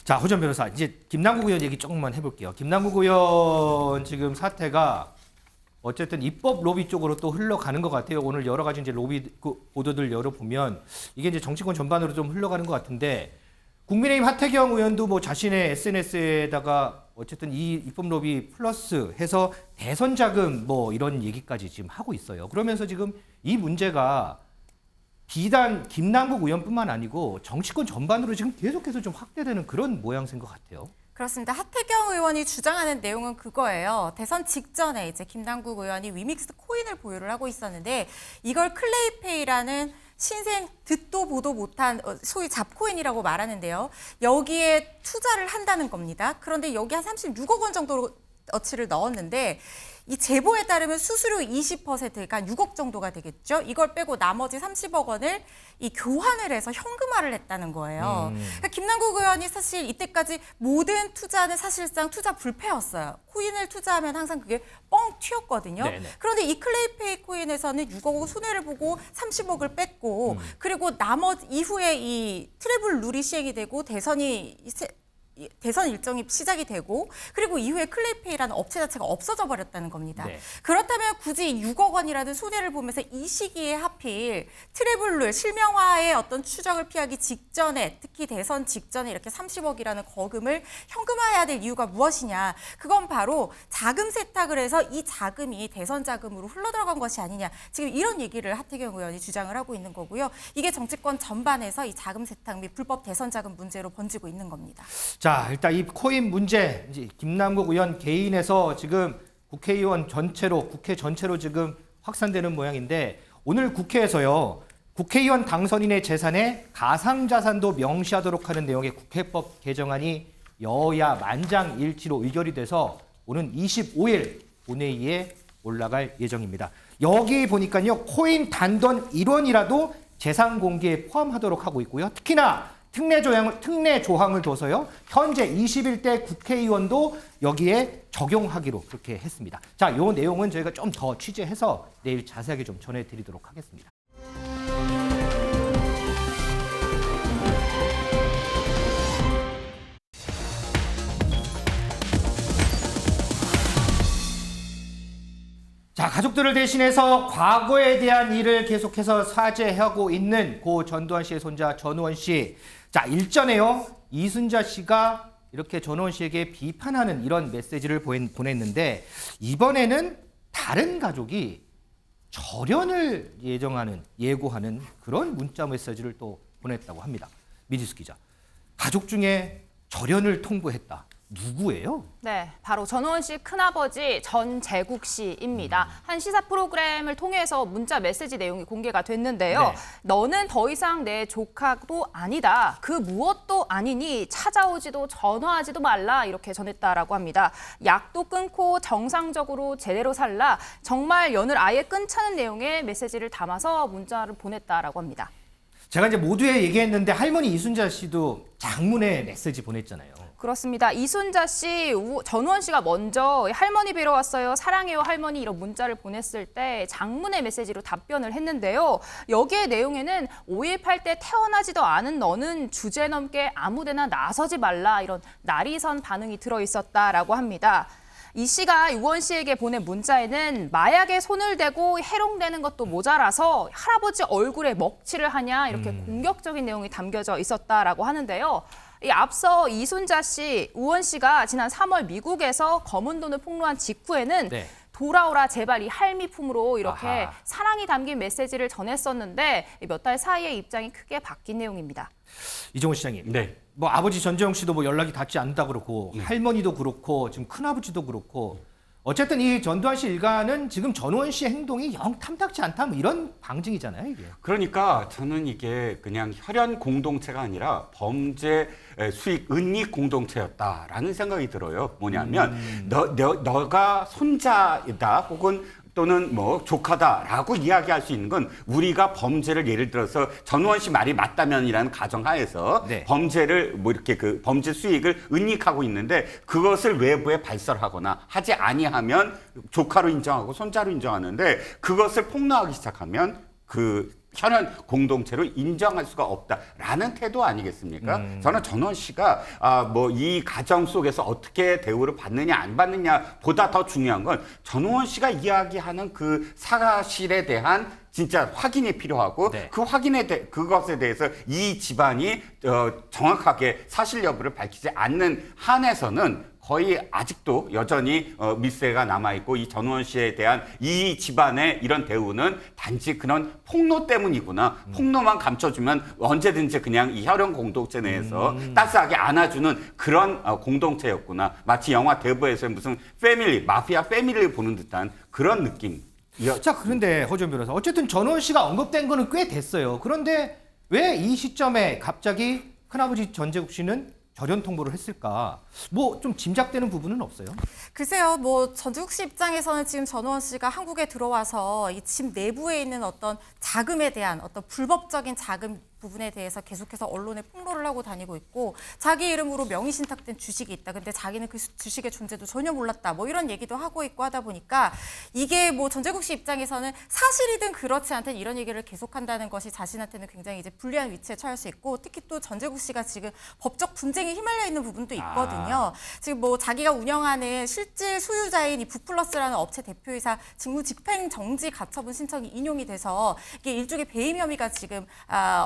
자, 호전 변호사, 이제 김남국 의원 얘기 조금만 해볼게요. 김남국 의원 지금 사태가 어쨌든 입법 로비 쪽으로 또 흘러가는 것 같아요. 오늘 여러 가지 이제 로비 보도들 열어보면 이게 이제 정치권 전반으로 좀 흘러가는 것 같은데 국민의힘 하태경 의원도 뭐 자신의 SNS에다가 어쨌든 이 입법 로비 플러스 해서 대선 자금 뭐 이런 얘기까지 지금 하고 있어요. 그러면서 지금 이 문제가 비단 김남국 의원뿐만 아니고 정치권 전반으로 지금 계속해서 좀 확대되는 그런 모양새인 것 같아요.
그렇습니다. 하태경 의원이 주장하는 내용은 그거예요. 대선 직전에 이제 김남국 의원이 위믹스 코인을 보유를 하고 있었는데 이걸 클레이페이라는 신생 듣도 보도 못한 소위 잡코인이라고 말하는데요. 여기에 투자를 한다는 겁니다. 그런데 여기 한 36억 원 정도로 어치를 넣었는데 이 제보에 따르면 수수료 20%, 그러니까 6억 정도가 되겠죠. 이걸 빼고 나머지 30억 원을 이 교환을 해서 현금화를 했다는 거예요. 그러니까 김남국 의원이 사실 이때까지 모든 투자는 사실상 투자 불패였어요. 코인을 투자하면 항상 그게 뻥 튀었거든요.
네네.
그런데 이 클레이페이 코인에서는 6억 손해를 보고 30억을 뺐고 그리고 나머지 이후에 이 트래블 룰이 시행이 되고 대선 일정이 시작이 되고 그리고 이후에 클레이페이라는 업체 자체가 없어져 버렸다는 겁니다.
네.
그렇다면 굳이 6억 원이라는 손해를 보면서 이 시기에 하필 트래블룰 실명화의 어떤 추적을 피하기 직전에 특히 대선 직전에 이렇게 30억이라는 거금을 현금화해야 될 이유가 무엇이냐. 그건 바로 자금 세탁을 해서 이 자금이 대선 자금으로 흘러들어간 것이 아니냐. 지금 이런 얘기를 하태경 의원이 주장을 하고 있는 거고요. 이게 정치권 전반에서 이 자금 세탁 및 불법 대선 자금 문제로 번지고 있는 겁니다.
자, 일단 이 코인 문제, 이제 김남국 의원 개인에서 지금 국회의원 전체로, 국회 전체로 지금 확산되는 모양인데 오늘 국회에서요, 국회의원 당선인의 재산에 가상자산도 명시하도록 하는 내용의 국회법 개정안이 여야 만장일치로 의결이 돼서 오는 25일 본회의에 올라갈 예정입니다. 여기 보니까요, 코인 단돈 1원이라도 재산 공개에 포함하도록 하고 있고요. 특히나 특례 조항을 둬서요. 현재 21대 국회의원도 여기에 적용하기로 그렇게 했습니다. 자, 이 내용은 저희가 좀 더 취재해서 내일 자세하게 좀 전해드리도록 하겠습니다. 자, 자, 가족들을 대신해서 과거에 대한 일을 계속해서 사죄하고 있는 고 전두환 씨의 손자 전우원 씨. 자, 일전에요. 이순자 씨가 이렇게 전우원 씨에게 비판하는 이런 메시지를 보냈는데 이번에는 다른 가족이 절연을 예고하는 그런 문자 메시지를 또 보냈다고 합니다. 미지수 기자. 가족 중에 절연을 통보했다. 누구예요?
네, 바로 전우원 씨 큰아버지 전재국 씨입니다. 한 시사 프로그램을 통해서 문자 메시지 내용이 공개가 됐는데요.
네.
너는 더 이상 내 조카도 아니다. 그 무엇도 아니니 찾아오지도 전화하지도 말라 이렇게 전했다라고 합니다. 약도 끊고 정상적으로 제대로 살라. 정말 연을 아예 끊자는 내용의 메시지를 담아서 문자를 보냈다라고 합니다.
제가 이제 모두에 얘기했는데 할머니 이순자 씨도 장문의 메시지 보냈잖아요.
그렇습니다. 이순자 씨, 전우원 씨가 먼저 할머니 뵈러 왔어요. 사랑해요 할머니 이런 문자를 보냈을 때 장문의 메시지로 답변을 했는데요. 여기에 내용에는 5.18 때 태어나지도 않은 너는 주제넘게 아무데나 나서지 말라 이런 날이선 반응이 들어있었다라고 합니다. 이 씨가 우원 씨에게 보낸 문자에는 마약에 손을 대고 해롱되는 것도 모자라서 할아버지 얼굴에 먹칠을 하냐 이렇게 공격적인 내용이 담겨져 있었다라고 하는데요. 이 앞서 이순자 씨, 우원 씨가 지난 3월 미국에서 검은 돈을 폭로한 직후에는
네.
돌아오라 제발 이 할미품으로 이렇게
아하.
사랑이 담긴 메시지를 전했었는데 몇 달 사이에 입장이 크게 바뀐 내용입니다.
이종훈 시장님.
네.
뭐 아버지 전재용 씨도 뭐 연락이 닿지 않다 그렇고 할머니도 그렇고 지금 큰아버지도 그렇고 어쨌든 이 전두환 씨 일가는 지금 전우원 씨의 행동이 영 탐탁지 않다 뭐 이런 방증이잖아요, 이게.
그러니까 저는 이게 그냥 혈연 공동체가 아니라 범죄 수익 은닉 공동체였다라는 생각이 들어요. 뭐냐면 너가 손자이다 혹은 또는 뭐 조카다라고 이야기할 수 있는 건 우리가 범죄를 예를 들어서 전우원 씨 말이 맞다면이라는 가정하에서
네.
범죄를 뭐 이렇게 그 범죄 수익을 은닉하고 있는데 그것을 외부에 발설하거나 하지 아니하면 조카로 인정하고 손자로 인정하는데 그것을 폭로하기 시작하면 그 혈연 공동체로 인정할 수가 없다라는 태도 아니겠습니까? 저는 전우원 씨가 뭐 이 가정 속에서 어떻게 대우를 받느냐 안 받느냐 보다 더 중요한 건 전우원 씨가 이야기하는 그 사실에 대한 진짜 확인이 필요하고
네.
그 그것에 대해서 이 집안이 정확하게 사실 여부를 밝히지 않는 한에서는 거의 아직도 여전히 밀세가 남아있고 이 전우원 씨에 대한 이 집안의 이런 대우는 단지 그런 폭로 때문이구나. 폭로만 감춰주면 언제든지 그냥 이 혈연 공동체 내에서 따스하게 안아주는 그런 공동체였구나. 마치 영화 대부에서 무슨 마피아 패밀리를 보는 듯한 그런 느낌.
자, 그런데 허준 변호사, 어쨌든 전우원 씨가 언급된 거는 꽤 됐어요. 그런데 왜 이 시점에 갑자기 큰아버지 전재국 씨는 절연 통보를 했을까? 뭐 좀 짐작되는 부분은 없어요?
글쎄요, 뭐 전재국 씨 입장에서는 지금 전우원 씨가 한국에 들어와서 이 집 내부에 있는 어떤 자금에 대한 어떤 불법적인 자금 부분에 대해서 계속해서 언론에 폭로를 하고 다니고 있고 자기 이름으로 명의 신탁된 주식이 있다. 근데 자기는 그 주식의 존재도 전혀 몰랐다. 뭐 이런 얘기도 하고 있고 하다 보니까 이게 뭐 전재국 씨 입장에서는 사실이든 그렇지 않든 이런 얘기를 계속한다는 것이 자신한테는 굉장히 이제 불리한 위치에 처할 수 있고 특히 또 전재국 씨가 지금 법적 분쟁에 휘말려 있는 부분도 있거든요. 지금 뭐 자기가 운영하는 실질 소유자인 이 부플러스라는 업체 대표이사 직무 집행 정지 가처분 신청이 인용이 돼서 이게 일종의 배임 혐의가 지금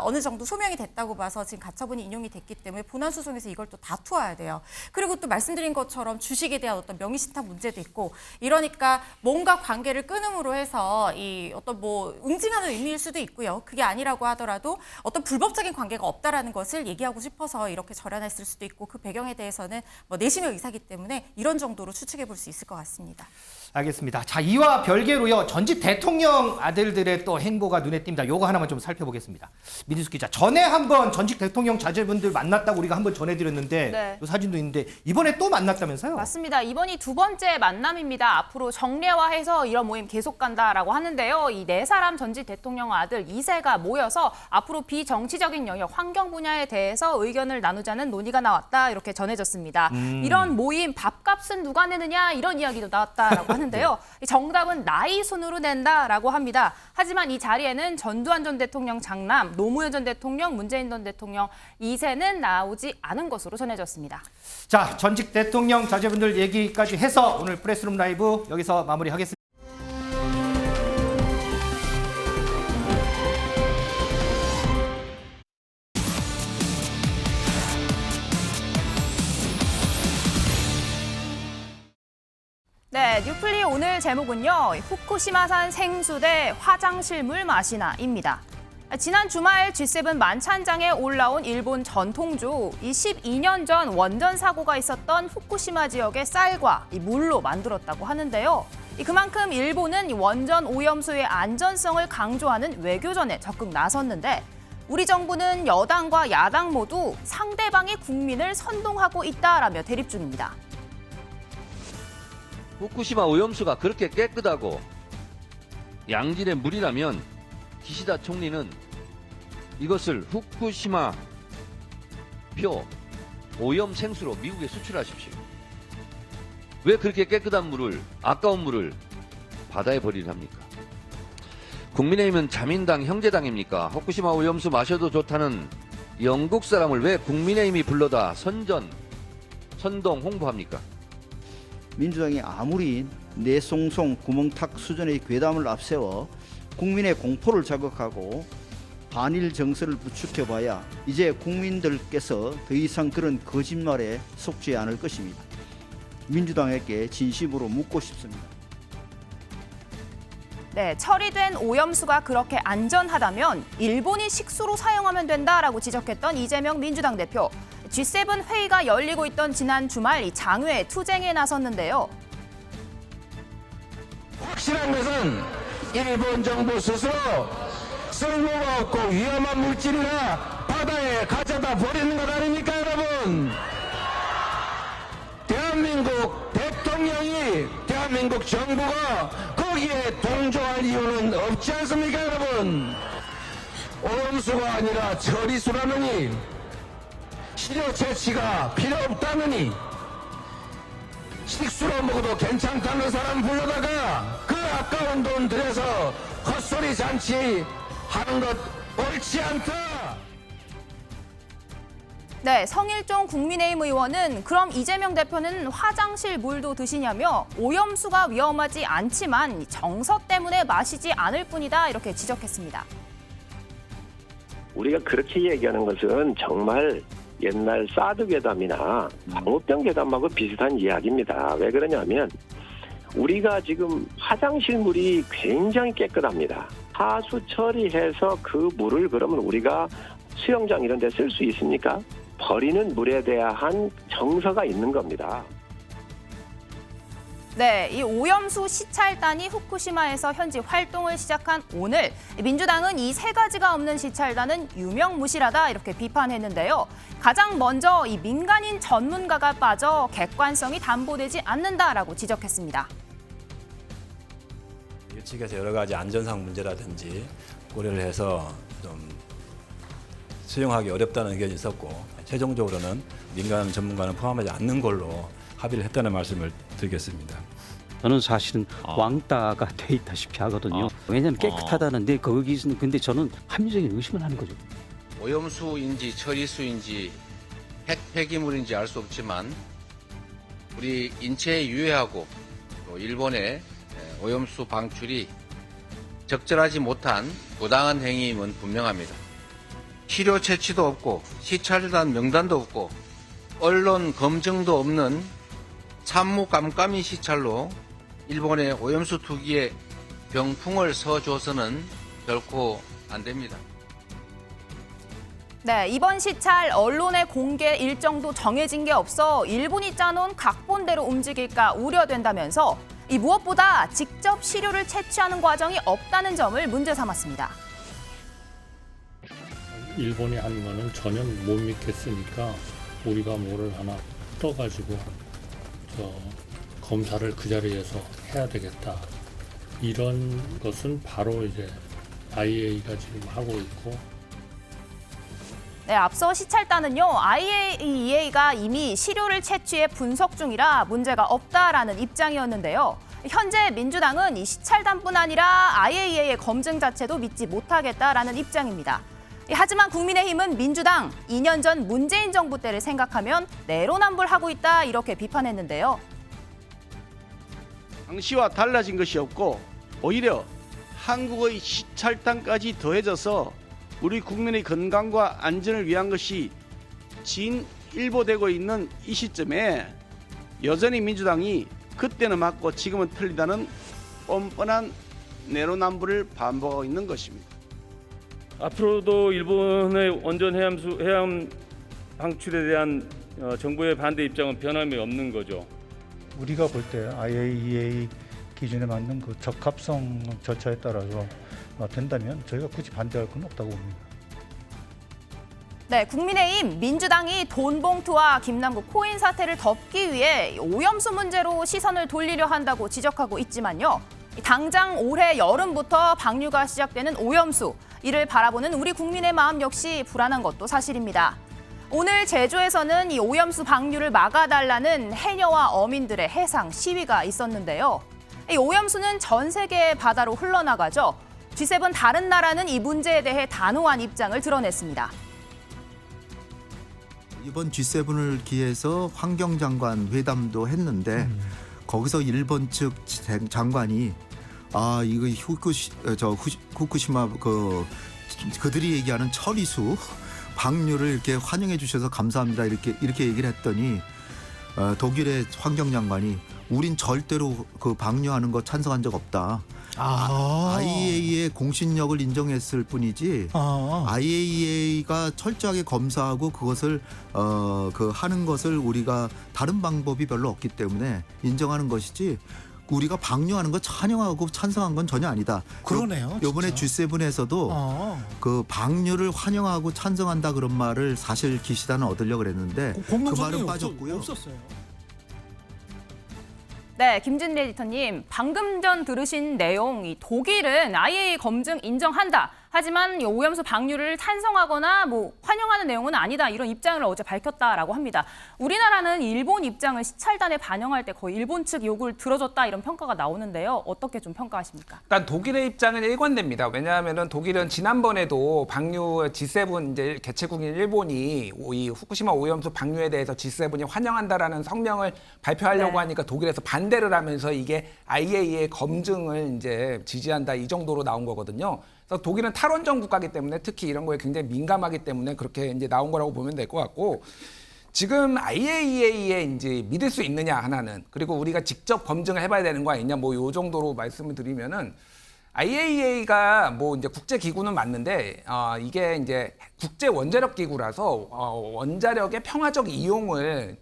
어느 정도 소명이 됐다고 봐서 지금 가처분이 인용이 됐기 때문에 본안 소송에서 이걸 또 다투어야 돼요. 그리고 또 말씀드린 것처럼 주식에 대한 어떤 명의 신탁 문제도 있고 이러니까 뭔가 관계를 끊음으로 해서 이 어떤 뭐 응징하는 의미일 수도 있고요. 그게 아니라고 하더라도 어떤 불법적인 관계가 없다라는 것을 얘기하고 싶어서 이렇게 절연했을 수도 있고 그 배경에 대해서는 뭐 내심의 의사이기 때문에 이런 정도로 추측해 볼 수 있을 것 같습니다.
알겠습니다. 자, 이와 별개로요. 전직 대통령 아들들의 또 행보가 눈에 띕니다. 요거 하나만 좀 살펴보겠습니다. 민희숙 기자, 전에 한번 전직 대통령 자제분들 만났다고 우리가 한번 전해드렸는데
네.
또 사진도 있는데 이번에 또 만났다면서요?
맞습니다. 이번이 두 번째 만남입니다. 앞으로 정례화해서 이런 모임 계속 간다라고 하는데요. 이 네 사람 전직 대통령 아들 2세가 모여서 앞으로 비정치적인 영역, 환경 분야에 대해서 의견을 나누자는 논의가 나왔다. 이렇게 전해졌습니다. 이런 모임 밥값은 누가 내느냐 이런 이야기도 나왔다라고 하는데요. 정답은 나이 순으로 낸다라고 합니다. 하지만 이 자리에는 전두환 전 대통령 장남, 노무현 전 대통령, 문재인 전 대통령 2세는 나오지 않은 것으로 전해졌습니다.
자, 전직 대통령 자제분들 얘기까지 해서 오늘 프레스룸 라이브 여기서 마무리하겠습니다.
네, 뉴플리 오늘 제목은요. 후쿠시마산 생수 대 화장실 물 마시나입니다. 지난 주말 G7 만찬장에 올라온 일본 전통주, 이 12년 전 원전 사고가 있었던 후쿠시마 지역의 쌀과 이 물로 만들었다고 하는데요. 그만큼 일본은 원전 오염수의 안전성을 강조하는 외교전에 적극 나섰는데, 우리 정부는 여당과 야당 모두 상대방이 국민을 선동하고 있다라며 대립 중입니다.
후쿠시마 오염수가 그렇게 깨끗하고 양질의 물이라면 기시다 총리는 이것을 후쿠시마 표 오염 생수로 미국에 수출하십시오. 왜 그렇게 깨끗한 물을, 아까운 물을 바다에 버리려 합니까? 국민의힘은 자민당 형제당입니까? 후쿠시마 오염수 마셔도 좋다는 영국 사람을 왜 국민의힘이 불러다 선동 홍보합니까?
민주당이 아무리 내송송 구멍탁 수준의 괴담을 앞세워 국민의 공포를 자극하고 반일 정서를 부추겨봐야 이제 국민들께서 더 이상 그런 거짓말에 속지 않을 것입니다. 민주당에게 진심으로 묻고 싶습니다.
네, 처리된 오염수가 그렇게 안전하다면 일본이 식수로 사용하면 된다라고 지적했던 이재명 민주당 대표. G7 회의가 열리고 있던 지난 주말 이 장외 투쟁에 나섰는데요.
확실한 것은 일본 정부 스스로 쓸모가 없고 위험한 물질이나 바다에 가져다 버리는 것 아닙니까, 여러분? 대한민국 대통령이, 대한민국 정부가 거기에 동조할 이유는 없지 않습니까, 여러분? 오염수가 아니라 처리수라느니, 시료 채취가 필요 없다느니, 식수로 먹어도 괜찮다는 사람 불러다가 그 아까운 돈 들여서 헛소리 잔치 하는 것 옳지 않다.
네, 성일종 국민의힘 의원은 그럼 이재명 대표는 화장실 물도 드시냐며 오염수가 위험하지 않지만 정서 때문에 마시지 않을 뿐이다 이렇게 지적했습니다.
우리가 그렇게 얘기하는 것은 정말 옛날 사드 괴담이나 광우병 괴담하고 비슷한 이야기입니다. 왜 그러냐면 우리가 지금 화장실 물이 굉장히 깨끗합니다. 하수 처리해서 그 물을 그러면 우리가 수영장 이런 데 쓸 수 있습니까? 버리는 물에 대한 정서가 있는 겁니다.
네, 이 오염수 시찰단이 후쿠시마에서 현지 활동을 시작한 오늘 민주당은 이 세 가지가 없는 시찰단은 유명무실하다 이렇게 비판했는데요. 가장 먼저 이 민간인 전문가가 빠져 객관성이 담보되지 않는다라고 지적했습니다.
측에서 여러 가지 안전상 문제라든지 고려를 해서 좀 수용하기 어렵다는 의견이 있었고 최종적으로는 민간 전문가는 포함하지 않는 걸로 합의를 했다는 말씀을 드리겠습니다.
저는 사실은 왕따가 돼 있다시피 하거든요. 왜냐하면 깨끗하다는데 거기서는 근데 저는 합리적인 의심을 하는 거죠.
오염수인지 처리수인지 폐기물인지 알 수 없지만 우리 인체에 유해하고 또 일본의 오염수 방출이 적절하지 못한 부당한 행위임은 분명합니다. 치료 채취도 없고 시찰단 명단도 없고 언론 검증도 없는 산무 깜깜이 시찰로 일본의 오염수 투기에 병풍을 서줘서는 결코 안 됩니다.
네, 이번 시찰 언론의 공개 일정도 정해진 게 없어 일본이 짜놓은 각본대로 움직일까 우려된다면서 이 무엇보다 직접 시료를 채취하는 과정이 없다는 점을 문제 삼았습니다.
일본이 하는 거는 전혀 못 믿겠으니까 우리가 뭐를 하나 떠가지고 검사를 그 자리에서 해야 되겠다. 이런 것은 바로 이제 IAEA가 지금 하고 있고.
네, 앞서 시찰단은요, IAEA가 이미 시료를 채취해 분석 중이라 문제가 없다라는 입장이었는데요. 현재 민주당은 이 시찰단뿐 아니라 IAEA의 검증 자체도 믿지 못하겠다라는 입장입니다. 하지만 국민의힘은 민주당 2년 전 문재인 정부 때를 생각하면 내로남불하고 있다 이렇게 비판했는데요.
당시와 달라진 것이 없고 오히려 한국의 시찰단까지 더해져서 우리 국민의 건강과 안전을 위한 것이 진일보되고 있는 이 시점에 여전히 민주당이 그때는 맞고 지금은 틀리다는 뻔뻔한 내로남불을 반복하고 있는 것입니다.
앞으로도 일본의 원전 해양 방출에 대한 정부의 반대 입장은 변함이 없는 거죠.
우리가 볼 때 IAEA 기준에 맞는 그 적합성 절차에 따라서 된다면 저희가 굳이 반대할 건 없다고 봅니다.
네, 국민의힘 민주당이 돈봉투와 김남국 코인 사태를 덮기 위해 오염수 문제로 시선을 돌리려 한다고 지적하고 있지만요. 당장 올해 여름부터 방류가 시작되는 오염수, 이를 바라보는 우리 국민의 마음 역시 불안한 것도 사실입니다. 오늘 제주에서는 이 오염수 방류를 막아달라는 해녀와 어민들의 해상 시위가 있었는데요. 이 오염수는 전 세계 바다로 흘러나가죠. G7 다른 나라는 이 문제에 대해 단호한 입장을 드러냈습니다.
이번 G7을 기해서 환경장관 회담도 했는데 거기서 일본 측 장관이 이거 후쿠시마 그들이 얘기하는 처리수 방류를 이렇게 환영해 주셔서 감사합니다 이렇게 얘기를 했더니 독일의 환경장관이 우린 절대로 그 방류하는 거 찬성한 적 없다. IAEA의 공신력을 인정했을 뿐이지 IAEA가 철저하게 검사하고 그것을 하는 것을 우리가 다른 방법이 별로 없기 때문에 인정하는 것이지 우리가 방류하는 거 찬영하고 찬성한 건 전혀 아니다.
그러네요.
이번에 G7에서도 그 방류를 환영하고 찬성한다 그런 말을 사실 기시다는 얻으려고 그랬는데 그 말은 빠졌고요.
없었어요.
네, 김진리 에디터님, 방금 전 들으신 내용, 이 독일은 IAEA 검증 인정한다. 하지만 이 오염수 방류를 찬성하거나 환영하는 내용은 아니다. 이런 입장을 어제 밝혔다라고 합니다. 우리나라는 일본 입장을 시찰단에 반영할 때 거의 일본 측 요구를 들어줬다 이런 평가가 나오는데요. 어떻게 좀 평가하십니까?
일단 독일의 입장은 일관됩니다. 왜냐하면 독일은 지난번에도 방류 G7 이제 개최국인 일본이 이 후쿠시마 오염수 방류에 대해서 G7이 환영한다라는 성명을 발표하려고 하니까 독일에서 반대를 하면서 이게 IAEA 검증을 이제 지지한다 이 정도로 나온 거거든요. 그래서 독일은 탈원전 국가이기 때문에 특히 이런 거에 굉장히 민감하기 때문에 그렇게 이제 나온 거라고 보면 될 것 같고, 지금 IAEA에 이제 믿을 수 있느냐 하나는, 그리고 우리가 직접 검증을 해봐야 되는 거 아니냐 요 정도로 말씀을 드리면은, IAEA가 이제 국제 기구는 맞는데 이게 이제 국제 원자력 기구라서 원자력의 평화적 이용을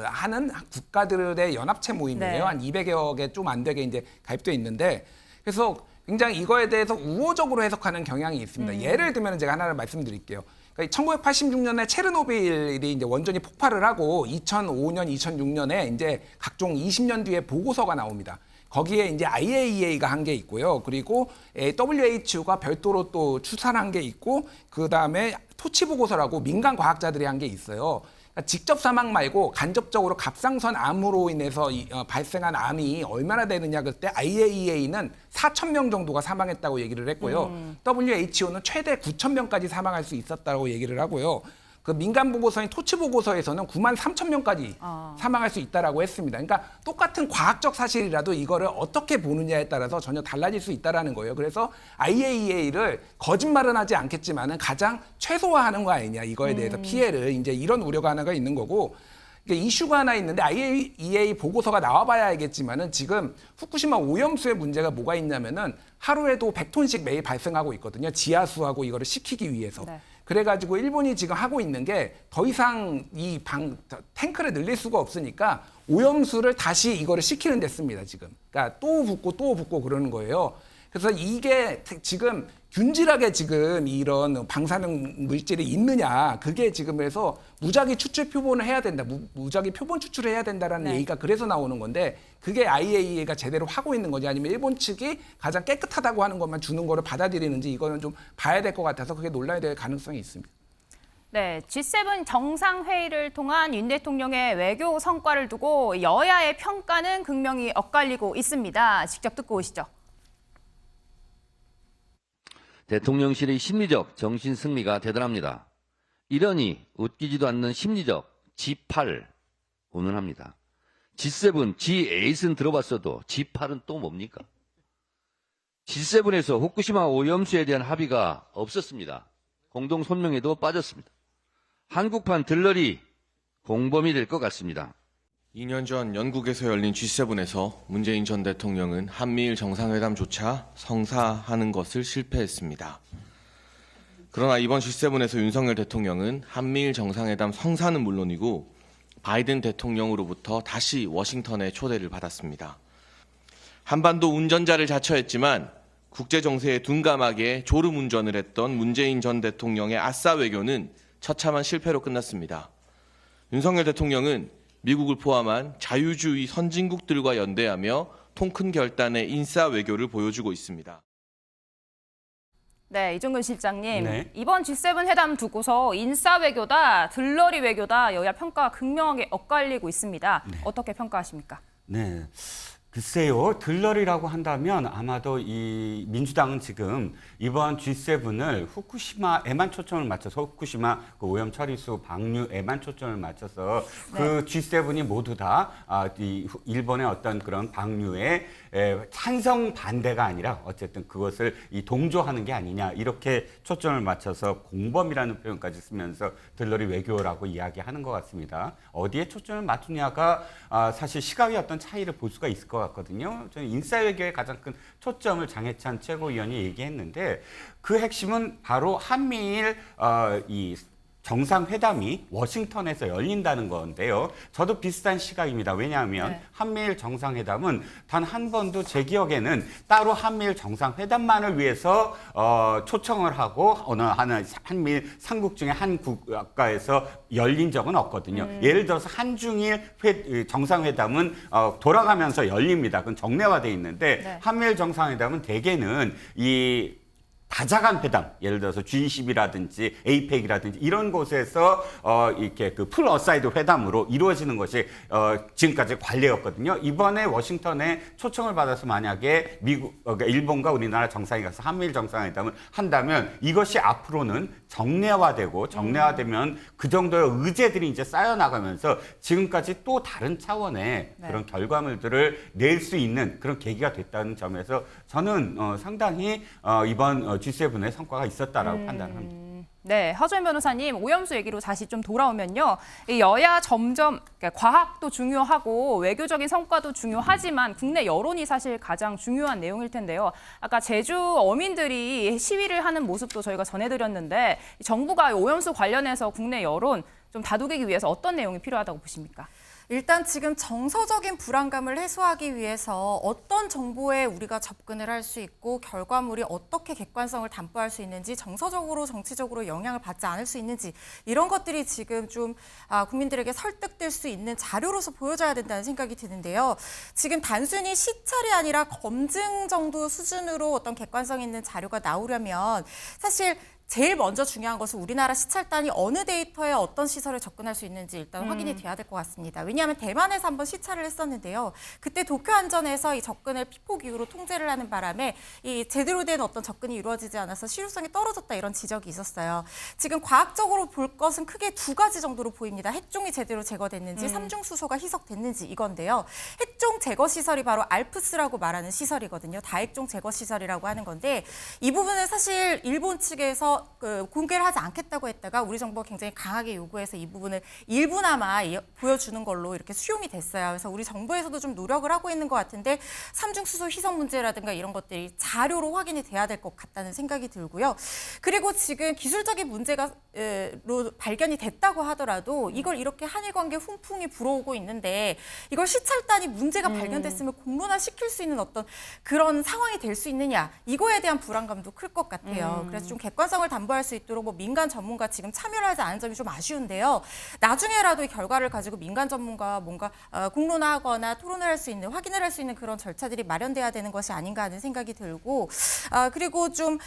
하는 국가들의 연합체 모임이에요.
네.
한 200여 개 좀 안 되게 이제 가입돼 있는데, 그래서 굉장히 이거에 대해서 우호적으로 해석하는 경향이 있습니다. 예를 들면 제가 하나를 말씀드릴게요. 그러니까 1986년에 체르노빌이 이제 원전이 폭발을 하고 2005년, 2006년에 이제 각종 20년 뒤에 보고서가 나옵니다. 거기에 이제 IAEA가 한 게 있고요. 그리고 WHO가 별도로 또 추산한 게 있고, 그 다음에 토치 보고서라고 민간 과학자들이 한 게 있어요. 직접 사망 말고 간접적으로 갑상선 암으로 인해서 발생한 암이 얼마나 되느냐, 그때 IAEA는 4,000명 정도가 사망했다고 얘기를 했고요. WHO는 최대 9,000명까지 사망할 수 있었다고 얘기를 하고요. 그 민간 보고서인 토치 보고서에서는 93,000명까지 사망할 수 있다라고 했습니다. 그러니까 똑같은 과학적 사실이라도 이거를 어떻게 보느냐에 따라서 전혀 달라질 수 있다라는 거예요. 그래서 IAEA를 거짓말은 하지 않겠지만은 가장 최소화하는 거 아니냐, 이거에 대해서 피해를, 이제 이런 우려가 하나가 있는 거고. 이슈가 하나 있는데 IAEA 보고서가 나와봐야 알겠지만은 지금 후쿠시마 오염수의 문제가 뭐가 있냐면은 하루에도 100톤씩 매일 발생하고 있거든요. 지하수하고 이거를 식히기 위해서.
네.
그래가지고 일본이 지금 하고 있는 게 더 이상 이 탱크를 늘릴 수가 없으니까 오염수를 다시 이거를 식히는 데 씁니다, 지금. 그러니까 또 붓고 그러는 거예요. 그래서 이게 지금 균질하게 지금 이런 방사능 물질이 있느냐, 그게 지금 그래서 무작위 추출 표본을 해야 된다, 무작위 표본 추출을 해야 된다라는 얘기가 그래서 나오는 건데, 그게 IAEA가 제대로 하고 있는 거지 아니면 일본 측이 가장 깨끗하다고 하는 것만 주는 거를 받아들이는지, 이거는 좀 봐야 될 것 같아서 그게 논란이 될 가능성이 있습니다.
네, G7 정상회의를 통한 윤 대통령의 외교 성과를 두고 여야의 평가는 극명히 엇갈리고 있습니다. 직접 듣고 오시죠.
대통령실의 심리적 정신 승리가 대단합니다. 이러니 웃기지도 않는 심리적 G8 운운합니다. G7, G8은 들어봤어도 G8은 또 뭡니까? G7에서 후쿠시마 오염수에 대한 합의가 없었습니다. 공동 손명에도 빠졌습니다. 한국판 들러리 공범이 될 것 같습니다.
2년 전 영국에서 열린 G7에서 문재인 전 대통령은 한미일 정상회담조차 성사하는 것을 실패했습니다. 그러나 이번 G7에서 윤석열 대통령은 한미일 정상회담 성사는 물론이고 바이든 대통령으로부터 다시 워싱턴에 초대를 받았습니다. 한반도 운전자를 자처했지만 국제 정세에 둔감하게 졸음 운전을 했던 문재인 전 대통령의 아싸 외교는 처참한 실패로 끝났습니다. 윤석열 대통령은 미국을 포함한 자유주의 선진국들과 연대하며 통큰 결단의 인싸 외교를 보여주고 있습니다.
네, 이종근 실장님.
네.
이번 G7 회담 두고서 인싸 외교다, 들러리 외교다 여야 평가가 극명하게 엇갈리고 있습니다. 어떻게 평가하십니까?
네. 글쎄요, 들러리라고 한다면 아마도 이 민주당은 지금 이번 G7을 후쿠시마에만 초점을 맞춰서 후쿠시마 그 오염 처리수 방류에만 초점을 맞춰서 그 G7이 모두 다 이 일본의 어떤 그런 방류에 찬성 반대가 아니라 어쨌든 그것을 이 동조하는 게 아니냐 이렇게 초점을 맞춰서 공범이라는 표현까지 쓰면서 들러리 외교라고 이야기하는 것 같습니다. 어디에 초점을 맞추냐가 사실 시각의 어떤 차이를 볼 수가 있을 것 같거든요. 저는 인싸 외교의 가장 큰 초점을 장해찬 최고위원이 얘기했는데 그 핵심은 바로 한미일 이 정상회담이 워싱턴에서 열린다는 건데요. 저도 비슷한 시각입니다. 왜냐하면 한미일 정상회담은 단 한 번도 제 기억에는 따로 한미일 정상회담만을 위해서 초청을 하고 어느 하나 한미일 삼국 중에 한 국가에서 열린 적은 없거든요. 예를 들어서 한중일 정상회담은 돌아가면서 열립니다. 그건 정례화돼 있는데 한미일 정상회담은 대개는 이 다자간 회담, 예를 들어서 G20이라든지 APEC이라든지 이런 곳에서 이렇게 그 풀 어사이드 회담으로 이루어지는 것이 지금까지 관례였거든요. 이번에 워싱턴에 초청을 받아서 만약에 그러니까 일본과 우리나라 정상이 가서 한미일 정상회담을 한다면 이것이 앞으로는 정례화되면 그 정도의 의제들이 이제 쌓여나가면서 지금까지 또 다른 차원의 그런 결과물들을 낼 수 있는 그런 계기가 됐다는 점에서 저는 상당히 이번 G7의 성과가 있었다라고 판단합니다.
네, 하주연 변호사님, 오염수 얘기로 다시 좀 돌아오면요. 이 여야 점점 그러니까 과학도 중요하고 외교적인 성과도 중요하지만 국내 여론이 사실 가장 중요한 내용일 텐데요. 아까 제주 어민들이 시위를 하는 모습도 저희가 전해드렸는데 정부가 오염수 관련해서 국내 여론 좀 다독이기 위해서 어떤 내용이 필요하다고 보십니까?
일단 지금 정서적인 불안감을 해소하기 위해서 어떤 정보에 우리가 접근을 할 수 있고 결과물이 어떻게 객관성을 담보할 수 있는지 정서적으로 정치적으로 영향을 받지 않을 수 있는지 이런 것들이 지금 좀 국민들에게 설득될 수 있는 자료로서 보여져야 된다는 생각이 드는데요. 지금 단순히 시찰이 아니라 검증 정도 수준으로 어떤 객관성 있는 자료가 나오려면 사실 제일 먼저 중요한 것은 우리나라 시찰단이 어느 데이터에 어떤 시설에 접근할 수 있는지 일단 확인이 돼야 될 것 같습니다. 왜냐하면 대만에서 한번 시찰을 했었는데요. 그때 도쿄 안전에서 이 접근을 피폭 이후로 통제를 하는 바람에 이 제대로 된 어떤 접근이 이루어지지 않아서 실효성이 떨어졌다 이런 지적이 있었어요. 지금 과학적으로 볼 것은 크게 두 가지 정도로 보입니다. 핵종이 제대로 제거됐는지 삼중 수소가 희석됐는지 이건데요. 핵종 제거 시설이 바로 알프스라고 말하는 시설이거든요. 다핵종 제거 시설이라고 하는 건데 이 부분은 사실 일본 측에서 공개를 하지 않겠다고 했다가 우리 정부가 굉장히 강하게 요구해서 이 부분을 일부나마 보여주는 걸로 이렇게 수용이 됐어요. 그래서 우리 정부에서도 좀 노력을 하고 있는 것 같은데 삼중수소 희석 문제라든가 이런 것들이 자료로 확인이 돼야 될 것 같다는 생각이 들고요. 그리고 지금 기술적인 문제가 발견이 됐다고 하더라도 이걸 이렇게 한일 관계 훈풍이 불어오고 있는데 이걸 시찰단이 문제가 발견됐으면 공론화시킬 수 있는 어떤 그런 상황이 될 수 있느냐 이거에 대한 불안감도 클 것 같아요. 그래서 좀 객관성을 담보할 수 있도록 뭐 민간 전문가 지금 참여를 하지 않은 점이 좀 아쉬운데요. 나중에라도 이 결과를 가지고 민간 전문가와 뭔가 공론화하거나 토론을 할 수 있는 확인을 할 수 있는 그런 절차들이 마련돼야 되는 것이 아닌가 하는 생각이 들고 그리고 좀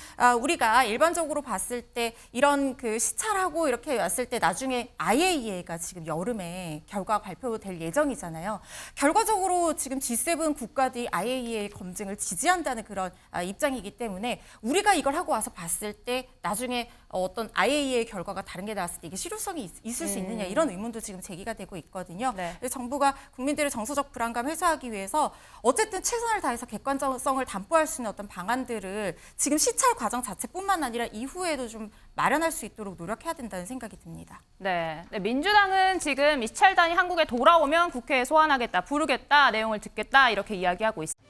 우리가 일반적으로 봤을 때 이런 그 시찰하고 이렇게 왔을 때 나중에 IAEA가 지금 여름에 결과 발표될 예정이잖아요. 결과적으로 지금 G7 국가들이 IAEA 검증을 지지한다는 그런 입장이기 때문에 우리가 이걸 하고 와서 봤을 때 나중에 어떤 IAEA 결과가 다른 게 나왔을 때 이게 실효성이 있을 수 있느냐 이런 의문도 지금 제기가 되고 있거든요. 그래서 정부가 국민들의 정서적 불안감 해소하기 위해서 어쨌든 최선을 다해서 객관성을 담보할 수 있는 어떤 방안들을 지금 시찰 과정 자체뿐만 아니라 이후에도 좀 마련할 수 있도록 노력해야 된다는 생각이 듭니다.
네, 민주당은 지금 이스라엘단이 한국에 돌아오면 국회에 소환하겠다, 부르겠다, 내용을 듣겠다 이렇게 이야기하고 있습니다.